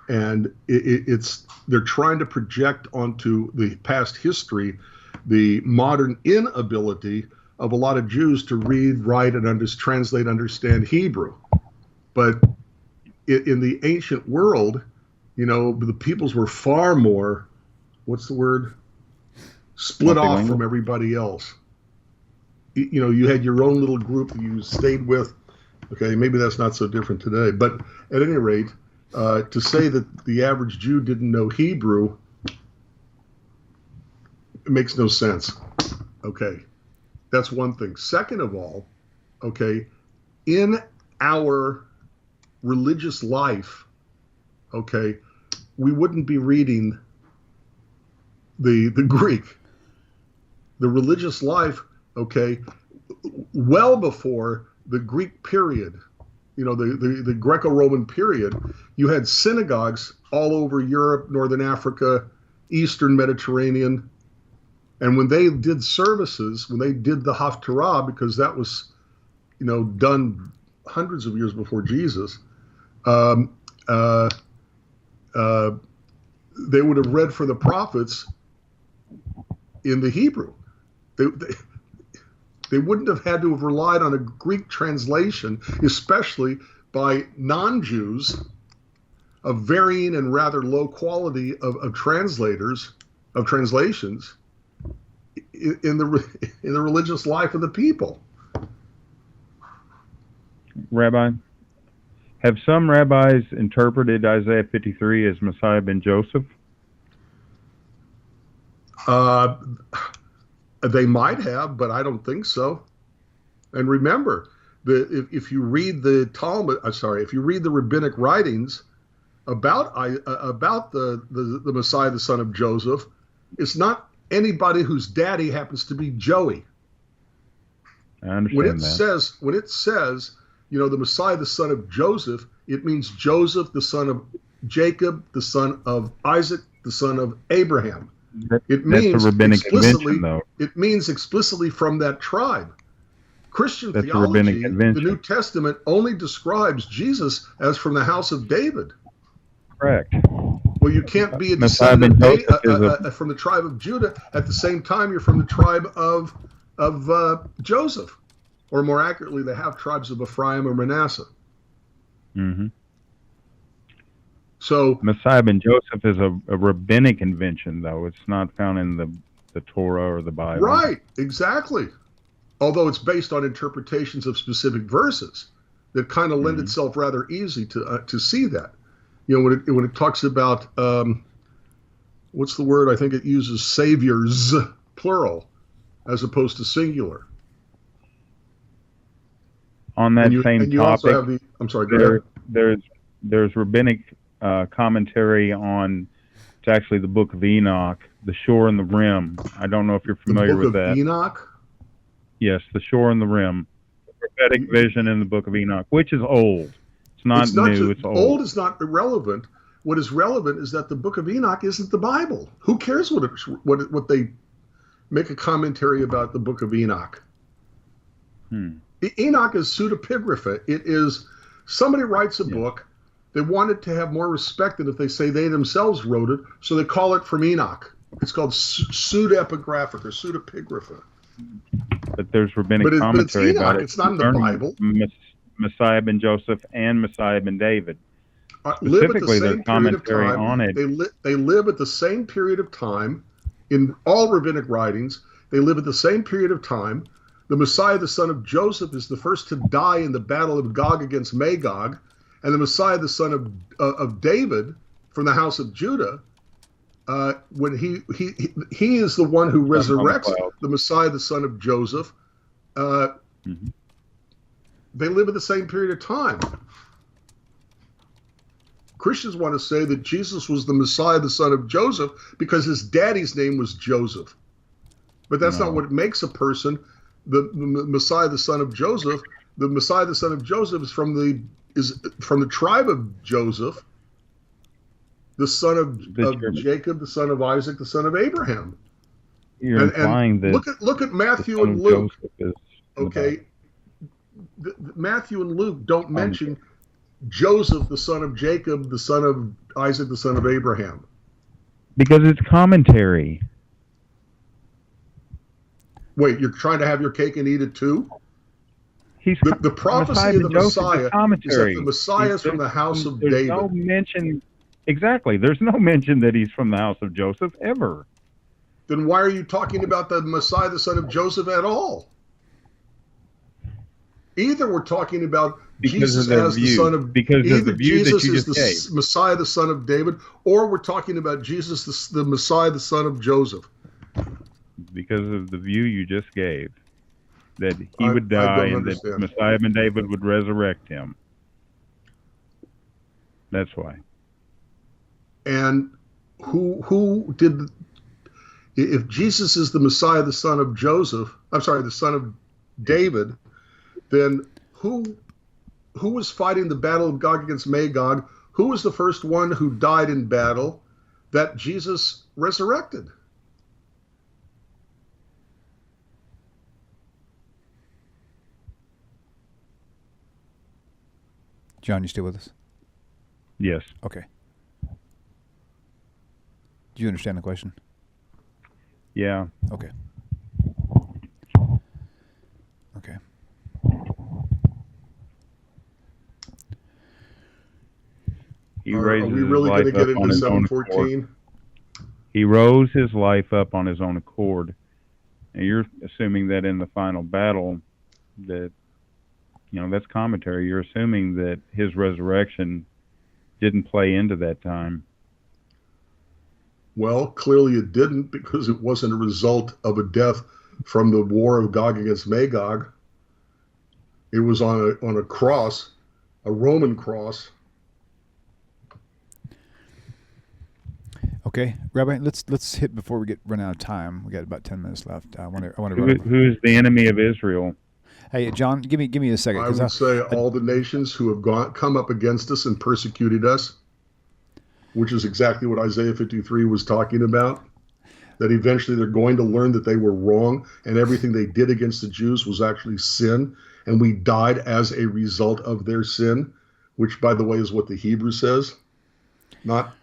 And they're trying to project onto the past history the modern inability of a lot of Jews to read, write, and translate, understand Hebrew. But in the ancient world, the peoples were far more, split off from everybody else. you had your own little group that you stayed with. Okay, maybe that's not so different today. But at any rate, to say that the average Jew didn't know Hebrew, it makes no sense. Okay, that's one thing. Second of all, okay, in our religious life, okay, we wouldn't be reading the Greek. The religious life, okay, well before the Greek period, the Greco-Roman period, you had synagogues all over Europe, Northern Africa, Eastern Mediterranean. And when they did services, when they did the Haftarah, because that was, done hundreds of years before Jesus, they would have read for the prophets in the Hebrew. They wouldn't have had to have relied on a Greek translation, especially by non-Jews of varying and rather low quality of translations in the religious life of the people. Rabbi, have some rabbis interpreted Isaiah 53 as Messiah ben Joseph? They might have, but I don't think so. And remember, if you read the Talmud, if you read the rabbinic writings about the Messiah, the son of Joseph, it's not anybody whose daddy happens to be Joey. I understand when it says, the Messiah, the son of Joseph, it means Joseph, the son of Jacob, the son of Isaac, the son of Abraham. It means explicitly. It means explicitly from that tribe. Christian theology, the New Testament only describes Jesus as from the house of David. Correct. Well, you can't be a descendant from the tribe of Judah at the same time you're from the tribe of Joseph, or more accurately, the half tribes of Ephraim or Manasseh. Mm-hmm. So Messiah ben Joseph is a rabbinic invention, though. It's not found in the Torah or the Bible. Right, exactly. Although it's based on interpretations of specific verses that kind of lend itself rather easy to see that. When it talks about what's the word? I think it uses saviors, plural, as opposed to singular. On that same topic, also have the, I'm sorry, go ahead. There's rabbinic commentary on, it's actually the Book of Enoch, the shore and the rim. I don't know if you're familiar with that. The Book of Enoch? Yes, the shore and the rim. The prophetic vision in the Book of Enoch, which is old. It's not new, it's old. Old is not irrelevant. What is relevant is that the Book of Enoch isn't the Bible. Who cares what they make a commentary about the Book of Enoch? Enoch is pseudepigrapha. It is, somebody writes a book. They want it to have more respect than if they say they themselves wrote it, so they call it from Enoch. It's called pseudepigraphic or pseudepigrapha. But there's rabbinic commentary about it. It's not in the Bible. Messiah ben Joseph and Messiah ben David. Specifically, there's commentary on it. They live at the same period of time in all rabbinic writings. They live at the same period of time. The Messiah, the son of Joseph, is the first to die in the battle of Gog against Magog. And the Messiah, the son of David, from the house of Judah, when he is the one who resurrects the Messiah, the son of Joseph. They live at the same period of time. Christians want to say that Jesus was the Messiah, the son of Joseph, because his daddy's name was Joseph. But that's not what makes a person the Messiah, the son of Joseph. The Messiah, the son of Joseph, is from the tribe of Joseph, the son of Jacob, the son of Isaac, the son of Abraham. You're implying that look at Matthew and Luke. Okay, Matthew and Luke don't mention Joseph, the son of Jacob, the son of Isaac, the son of Abraham. Because it's commentary. Wait, you're trying to have your cake and eat it too? The prophecy of the Messiah is that the Messiah is from the house of David. There's no mention, exactly. There's no mention that he's from the house of Joseph ever. Then why are you talking about the Messiah, the son of Joseph, at all? Either we're talking about Because Jesus of the as the view. son of Because of either the view Jesus that you is just the gave. Messiah, the son of David, or we're talking about Jesus, the Messiah, the son of Joseph. Because of the view you just gave, that he would I die don't and understand. that Messiah ben David would resurrect him. That's why. And who did? If Jesus is the Messiah, the son of Joseph, I'm sorry, the son of David, then who was fighting the battle of Gog against Magog? Who was the first one who died in battle that Jesus resurrected? John, you still with us? Yes. Okay. Do you understand the question? Yeah. Okay. Okay. He Are raises we his really going life to get up on into his own 714? accord. He rose his life up on his own accord. And you're assuming that in the final battle that, that's commentary. You're assuming that his resurrection didn't play into that time. Well, clearly it didn't, because it wasn't a result of a death from the war of Gog against Magog. It was on a cross, a Roman cross. Okay, Rabbi, let's hit before we run out of time. We got about 10 minutes left. I want to Who is the enemy of Israel? Hey, John, give me a second. I would say all the nations who have come up against us and persecuted us, which is exactly what Isaiah 53 was talking about, that eventually they're going to learn that they were wrong and everything they did against the Jews was actually sin, and we died as a result of their sin, which, by the way, is what the Hebrew says.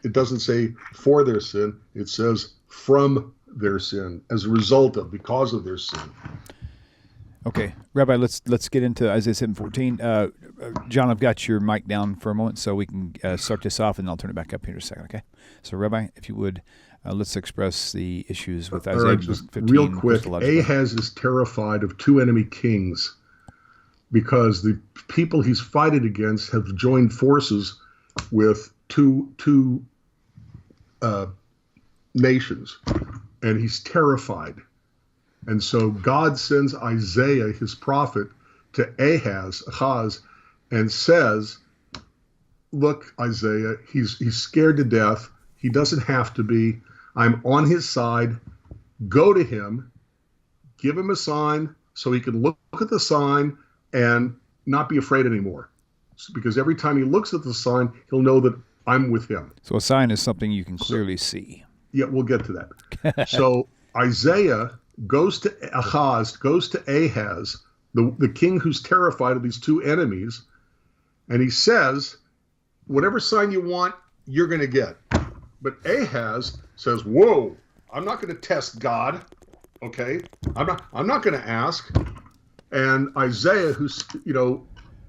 It doesn't say for their sin, it says from their sin, as a result of, because of their sin. Okay, Rabbi, let's get into Isaiah 7:14. John, I've got your mic down for a moment, so we can start this off, and I'll turn it back up here in a second. Okay, so Rabbi, if you would, let's express the issues with Isaiah Right, just 15. real quick, Ahaz is terrified of two enemy kings because the people he's fighting against have joined forces with two nations, and he's terrified. And so God sends Isaiah, his prophet, to Ahaz, and says, look, Isaiah, he's scared to death. He doesn't have to be. I'm on his side. Go to him. Give him a sign so he can look at the sign and not be afraid anymore. Because every time he looks at the sign, he'll know that I'm with him. So a sign is something you can clearly see. Yeah, we'll get to that. So Isaiah goes to Ahaz, the king who's terrified of these two enemies, and he says, whatever sign you want, you're going to get. But Ahaz says, whoa, I'm not going to test God, okay? I'm not going to ask. And Isaiah,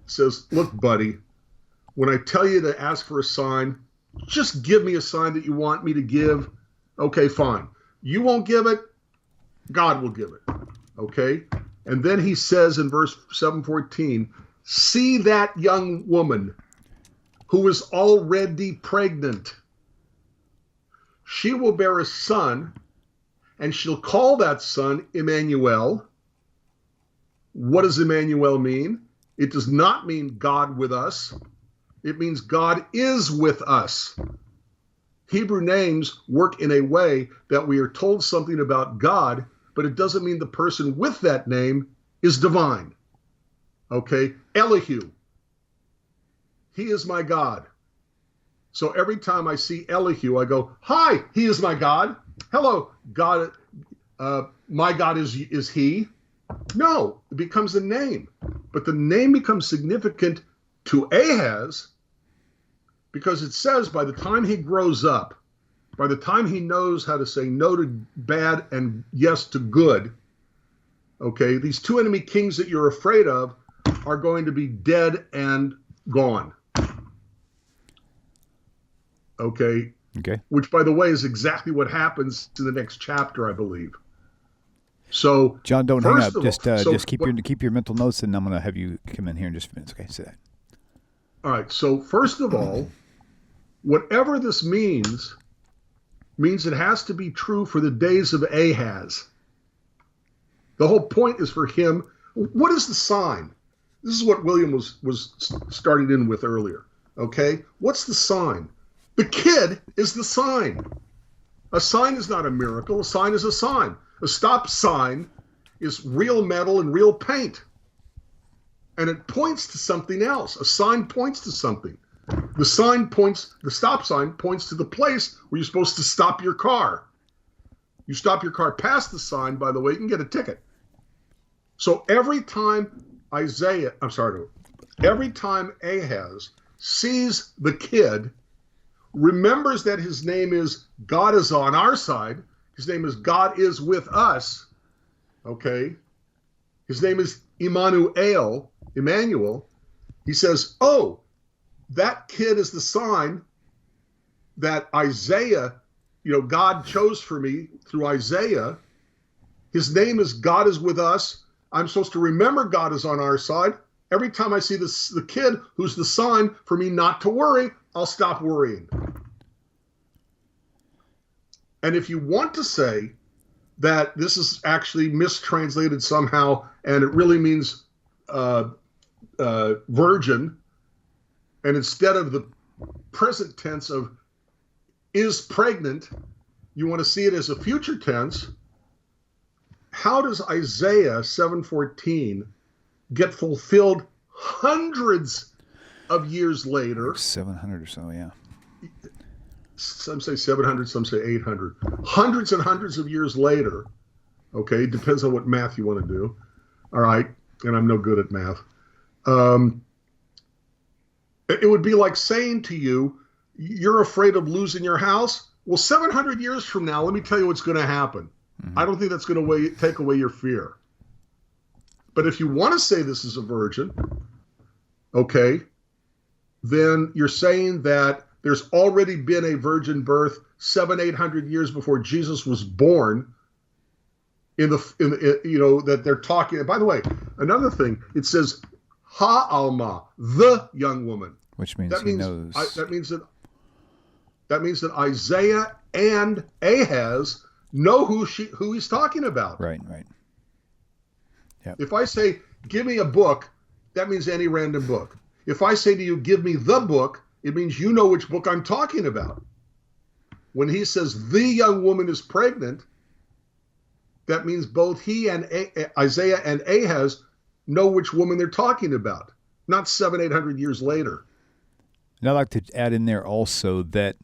says, look, buddy, when I tell you to ask for a sign, just give me a sign that you want me to give. Okay, fine. You won't give it, God will give it. Okay? And then he says in verse 7:14, see that young woman who is already pregnant. She will bear a son, and she'll call that son Emmanuel. What does Emmanuel mean? It does not mean God with us. It means God is with us. Hebrew names work in a way that we are told something about God, but it doesn't mean the person with that name is divine. Okay? Elihu. He is my God. So every time I see Elihu, I go, hi, he is my God. Hello, God. My God is he. No, it becomes a name. But the name becomes significant to Ahaz because it says by the time he grows up, by the time he knows how to say no to bad and yes to good, okay, these two enemy kings that you're afraid of are going to be dead and gone. Okay? Okay. Which, by the way, is exactly what happens in the next chapter, I believe. So, John, don't hang up. Just Keep your mental notes, and I'm going to have you come in here in just a few minutes. Okay, say that. All right. So first of all, whatever this means it has to be true for the days of Ahaz. The whole point is for him. What is the sign? This is what William was starting in with earlier. Okay, what's the sign? The kid is the sign. A sign is not a miracle. A sign is a sign. A stop sign is real metal and real paint. And it points to something else. A sign points to something. The stop sign points to the place where you're supposed to stop your car. You stop your car past the sign, by the way, you can get a ticket. So every time Ahaz sees the kid, remembers that his name is God is on our side, his name is God is with us, okay? His name is Emmanuel. He says, oh, that kid is the sign that Isaiah, God chose for me through Isaiah. His name is God is with us. I'm supposed to remember God is on our side. Every time I see the kid who's the sign for me not to worry, I'll stop worrying. And if you want to say that this is actually mistranslated somehow and it really means virgin, and instead of the present tense of is pregnant, you want to see it as a future tense, how does Isaiah 7:14 get fulfilled hundreds of years later? 700 or so, yeah. Some say 700, some say 800. Hundreds and hundreds of years later, okay, depends on what math you want to do. All right, and I'm no good at math. It would be like saying to you, you're afraid of losing your house? Well, 700 years from now, let me tell you what's going to happen. Mm-hmm. I don't think that's going to take away your fear. But if you want to say this is a virgin, okay, then you're saying that there's already been a virgin birth 700-800 years before Jesus was born. That they're talking. By the way, another thing, it says Ha-alma, the young woman, which means he knows. That means that Isaiah and Ahaz know who he's talking about. Right. Yep. If I say, give me a book, that means any random book. If I say to you, give me the book, it means you know which book I'm talking about. When he says the young woman is pregnant, that means both he and Isaiah and Ahaz know which woman they're talking about, not 700-800 years later. And I'd like to add in there also that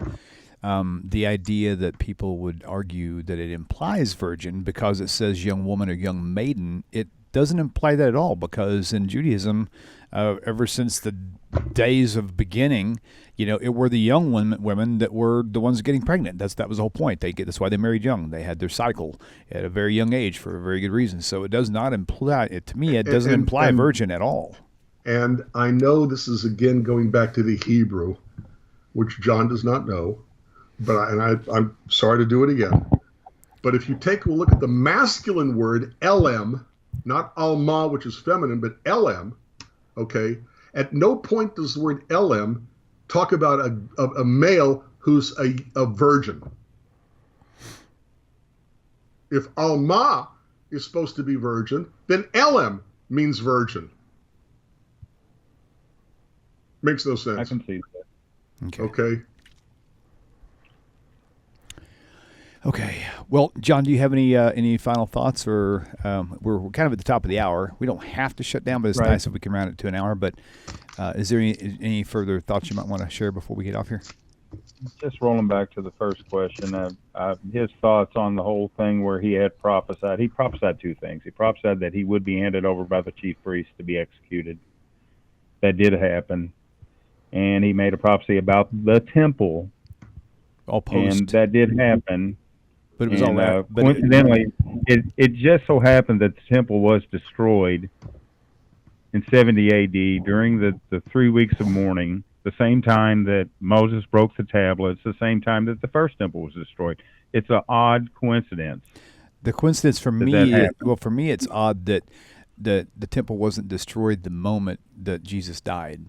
the idea that people would argue that it implies virgin because it says young woman or young maiden, it doesn't imply that at all, because in Judaism, ever since the days of beginning, it were the young women that were the ones getting pregnant. That was the whole point. That's why they married young. They had their cycle at a very young age for a very good reason. So it does not imply, to me, it doesn't imply virgin at all. And I know this is, again, going back to the Hebrew, which John does not know, but I'm sorry to do it again. But if you take a look at the masculine word, elem, not alma, which is feminine, but elem, okay, at no point does the word elem talk about a male who's a virgin. If alma is supposed to be virgin, then elem means virgin. Makes no sense. I can see that. Okay. Okay. Well, John, do you have any final thoughts, or we're kind of at the top of the hour. We don't have to shut down, but it's nice if we can round it to an hour. But is there any further thoughts you might want to share before we get off here? Just rolling back to the first question, his thoughts on the whole thing where he had prophesied. He prophesied two things. He prophesied that he would be handed over by the chief priest to be executed. That did happen. And he made a prophecy about the temple. All post. And that did happen. But it was all that. Coincidentally, it just so happened that the temple was destroyed in 70 A.D. during the 3 weeks of mourning, the same time that Moses broke the tablets, the same time that the first temple was destroyed. It's an odd coincidence. The coincidence for that me, happened. well, for me, it's odd that the temple wasn't destroyed the moment that Jesus died,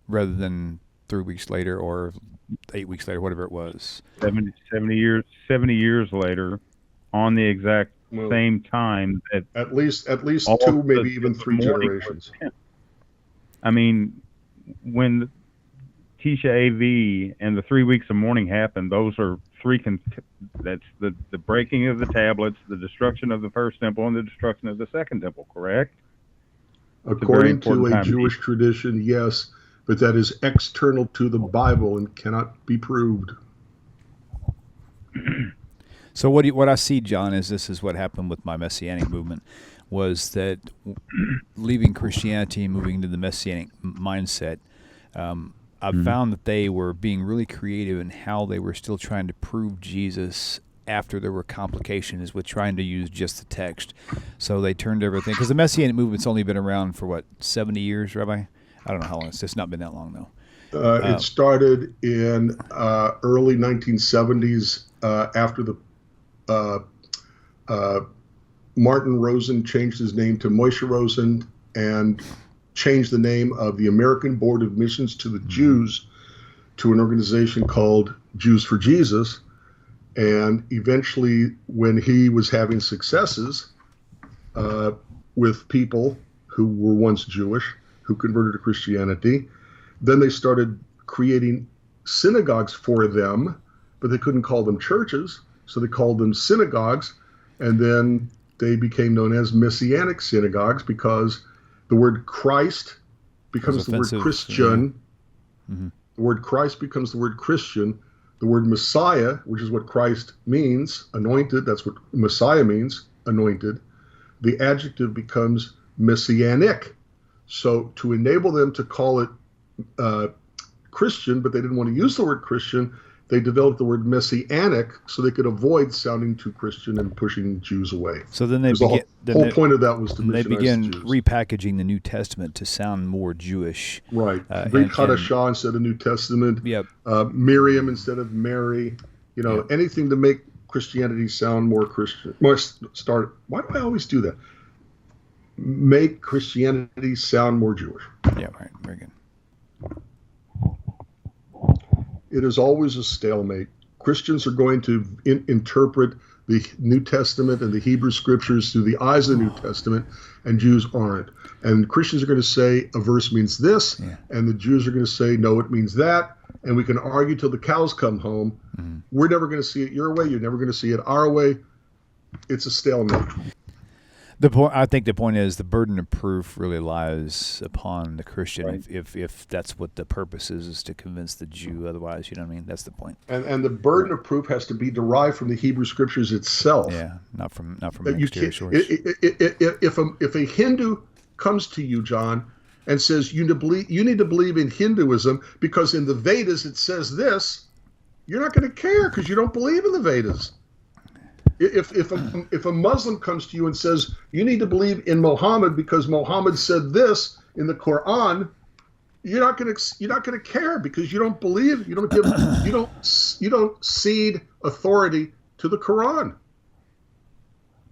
rather than 3 weeks later or 8 weeks later, whatever it was. 70 years later, on the exact same time that At least all two, maybe the even three mourning generations. was. I mean, when Tisha AV and the 3 weeks of mourning happened, those are that's the breaking of the tablets, the destruction of the first temple, and the destruction of the second temple, correct? According to a Jewish tradition, yes, but that is external to the Bible and cannot be proved. So what I see, John, is this is what happened with my Messianic movement, was that leaving Christianity and moving to the Messianic mindset, I've found that they were being really creative in how they were still trying to prove Jesus after there were complications with trying to use just the text. So they turned everything, because the Messianic movement's only been around for, 70 years, Rabbi? I don't know how long. It's not been that long, though. It started in early 1970s after the Martin Rosen changed his name to Moshe Rosen and changed the name of the American Board of Missions to the Jews to an organization called Jews for Jesus. And eventually, when he was having successes with people who were once Jewish, who converted to Christianity, then they started creating synagogues for them, but they couldn't call them churches, so they called them synagogues, and then they became known as Messianic synagogues because the word Christ becomes the word Christian. Yeah. Mm-hmm. The word Christ becomes the word Christian. The word Messiah, which is what Christ means, anointed, that's what Messiah means, anointed. The adjective becomes messianic. So to enable them to call it Christian, but they didn't want to use the word Christian, they developed the word messianic so they could avoid sounding too Christian and pushing Jews away. So then they the whole point of that was to they missionize began Jews. Repackaging the New Testament to sound more Jewish. Right. Brit Hadashah instead of New Testament. Yep. Miriam instead of Mary. Anything to make Christianity sound more Christian. Why do I always do that? Make Christianity sound more Jewish. Yeah, right. Very good. It is always a stalemate. Christians are going to interpret the New Testament and the Hebrew Scriptures through the eyes of the New Testament, and Jews aren't. And Christians are going to say a verse means this, and the Jews are going to say, no, it means that, and we can argue till the cows come home. Mm-hmm. We're never going to see it your way. You're never going to see it our way. It's a stalemate. I think the point is the burden of proof really lies upon the Christian, right? If that's what the purpose is to convince the Jew. Otherwise, you know what I mean? That's the point. And the burden of proof has to be derived from the Hebrew Scriptures itself. Yeah, not from an exterior source. If a Hindu comes to you, John, and says you need to believe in Hinduism because in the Vedas it says this, you're not going to care because you don't believe in the Vedas. If a Muslim comes to you and says you need to believe in Muhammad because Muhammad said this in the Quran, you're not going to care because you don't believe, you don't cede authority to the Quran.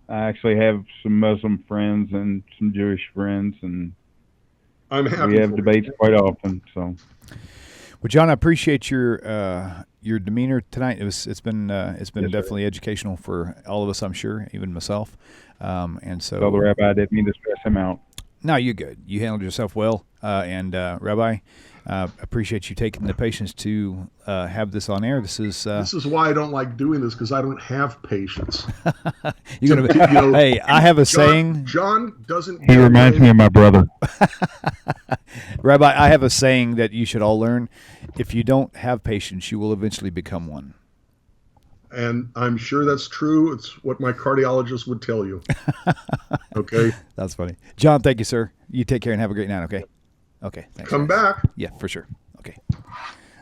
I actually have some Muslim friends and some Jewish friends, and I'm happy we have debates quite often. So, well, John, I appreciate your demeanor tonight. It's been definitely educational for all of us, I'm sure, even myself. And so, tell the rabbi I didn't mean to stress him out. No, you're good. You handled yourself well. And Rabbi, appreciate you taking the patience to have this on air. This is why I don't like doing this, because I don't have patience. Hey, I have a saying. John doesn't. He reminds me of my brother. Rabbi, I have a saying that you should all learn. If you don't have patience, you will eventually become one. And I'm sure that's true. It's what my cardiologist would tell you. Okay? That's funny. John, thank you, sir. You take care and have a great night, okay? Okay. Thanks, Come back. Yeah, for sure. Okay.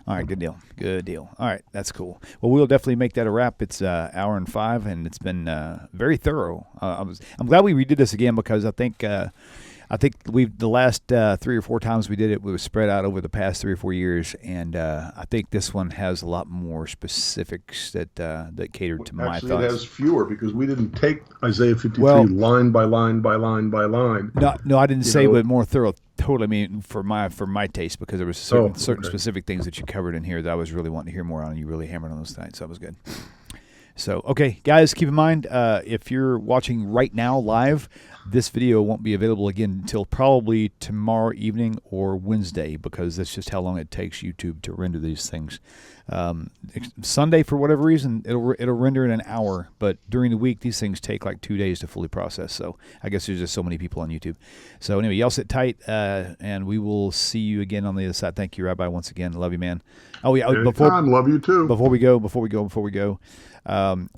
All right, good deal. Good deal. All right, that's cool. Well, we'll definitely make that a wrap. It's hour and 5, and it's been very thorough. I'm glad we redid this again because I think I think the last 3 or 4 times we did it was spread out over the past 3 or 4 years, and I think this one has a lot more specifics that catered to my Actually, thoughts. it has fewer because we didn't take Isaiah 53 line by line by line by line. No, I didn't say, but more thorough. Totally, I mean, for my taste, because there was certain specific things that you covered in here that I was really wanting to hear more on, and you really hammered on those tonight, so that was good. So, okay, guys, keep in mind, if you're watching right now live, this video won't be available again until probably tomorrow evening or Wednesday, because that's just how long it takes YouTube to render these things. Sunday, for whatever reason, it'll render in an hour, but during the week, these things take like 2 days to fully process. So I guess there's just so many people on YouTube. So anyway, y'all sit tight, and we will see you again on the other side. Thank you, Rabbi, once again. Love you, man. Oh yeah, love you too. Before we go.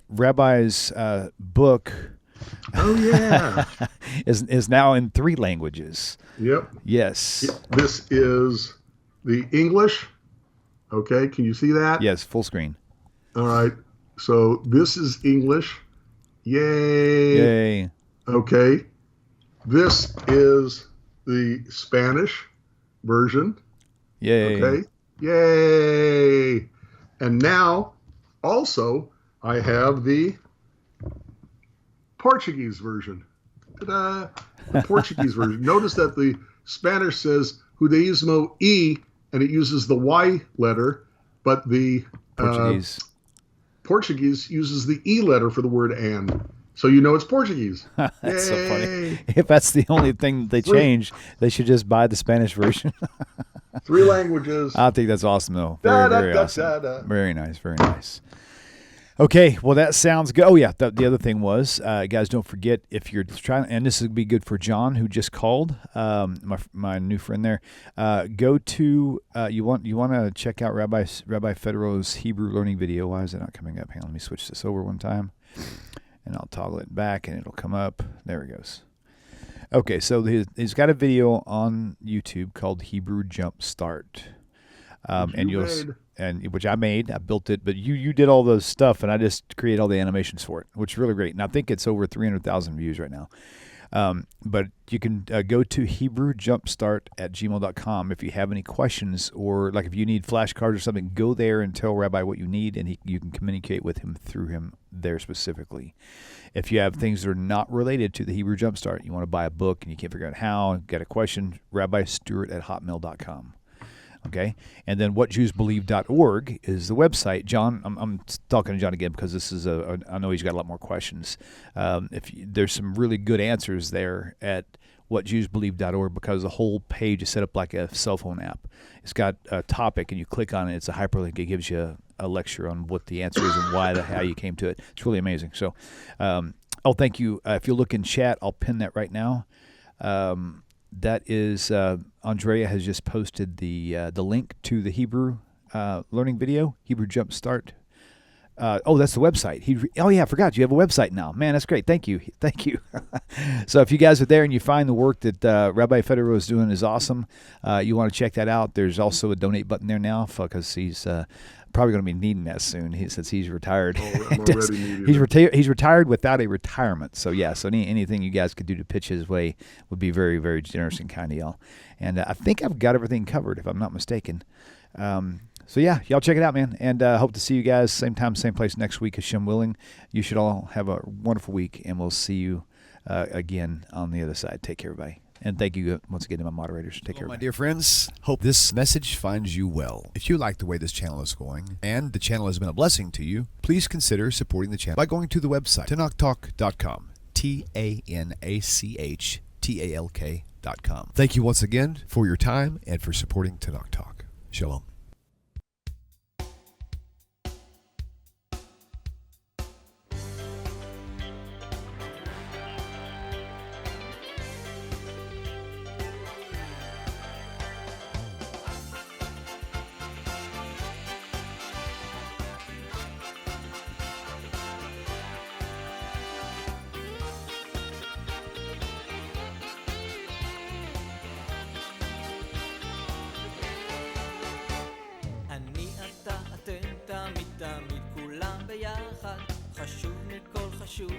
Rabbi's book. Oh yeah, is now in 3 languages. Yep. Yes. This is the English. Okay, can you see that? Yes, full screen. All right. So this is English. Yay. Okay. This is the Spanish version. Yay. Okay. Yay. And now also I have the Portuguese version. Ta-da! The Portuguese version. Notice that the Spanish says Judaismo E, and it uses the Y letter, but the Portuguese uses the E letter for the word and. So you know it's Portuguese. That's so funny. If that's the only thing they change, they should just buy the Spanish version. 3 languages. I think that's awesome, though. Very awesome. Very nice, very nice. Okay, well, that sounds good. Oh, yeah, the other thing was, guys, don't forget, if you're trying, and this would be good for John, who just called, my new friend there, go to, you want to check out Rabbi Federow's Hebrew learning video. Why is it not coming up? Hang on, let me switch this over one time, and I'll toggle it back, and it'll come up. There it goes. Okay, so he's got a video on YouTube called Hebrew Jump Start. Which I made, I built it, but you did all those stuff, and I just created all the animations for it, which is really great. And I think it's over 300,000 views right now. But you can go to HebrewJumpstart@gmail.com if you have any questions, or like if you need flashcards or something, go there and tell Rabbi what you need, and you can communicate with him through him there specifically. If you have things that are not related to the Hebrew Jumpstart, you want to buy a book and you can't figure out how, got a question, RabbiStuart@hotmail.com. Okay, and then whatjewsbelieve.org is the website. John, I'm talking to John again because this is I know he's got a lot more questions. There's some really good answers there at whatjewsbelieve.org, because the whole page is set up like a cell phone app. It's got a topic, and you click on it. It's a hyperlink. It gives you a lecture on what the answer is and how you came to it. It's really amazing. So, thank you. If you look in chat, I'll pin that right now. That is, Andrea has just posted the link to the Hebrew learning video, Hebrew Jumpstart. That's the website. I forgot you have a website now. Man, that's great. Thank you. So if you guys are there and you find the work that Rabbi Federow is doing is awesome, you want to check that out. There's also a donate button there now, because he's probably going to be needing that soon, since he's retired. I'm already needing He's retired without a retirement. So yeah, so anything you guys could do to pitch his way would be very, very generous and kind of y'all. And I think I've got everything covered, if I'm not mistaken. So yeah, y'all check it out, man. And hope to see you guys same time, same place next week, Hashem willing. You should all have a wonderful week, and we'll see you again on the other side. Take care, everybody. And thank you once again to my moderators. Take care. My dear friends, hope this message finds you well. If you like the way this channel is going, and the channel has been a blessing to you, please consider supporting the channel by going to the website, TaNaChTalk.com, TaNaChTalk.com. Thank you once again for your time and for supporting TaNaCh Talk. Shalom. תמיד כולם ביחד, חשוב מכל חשוב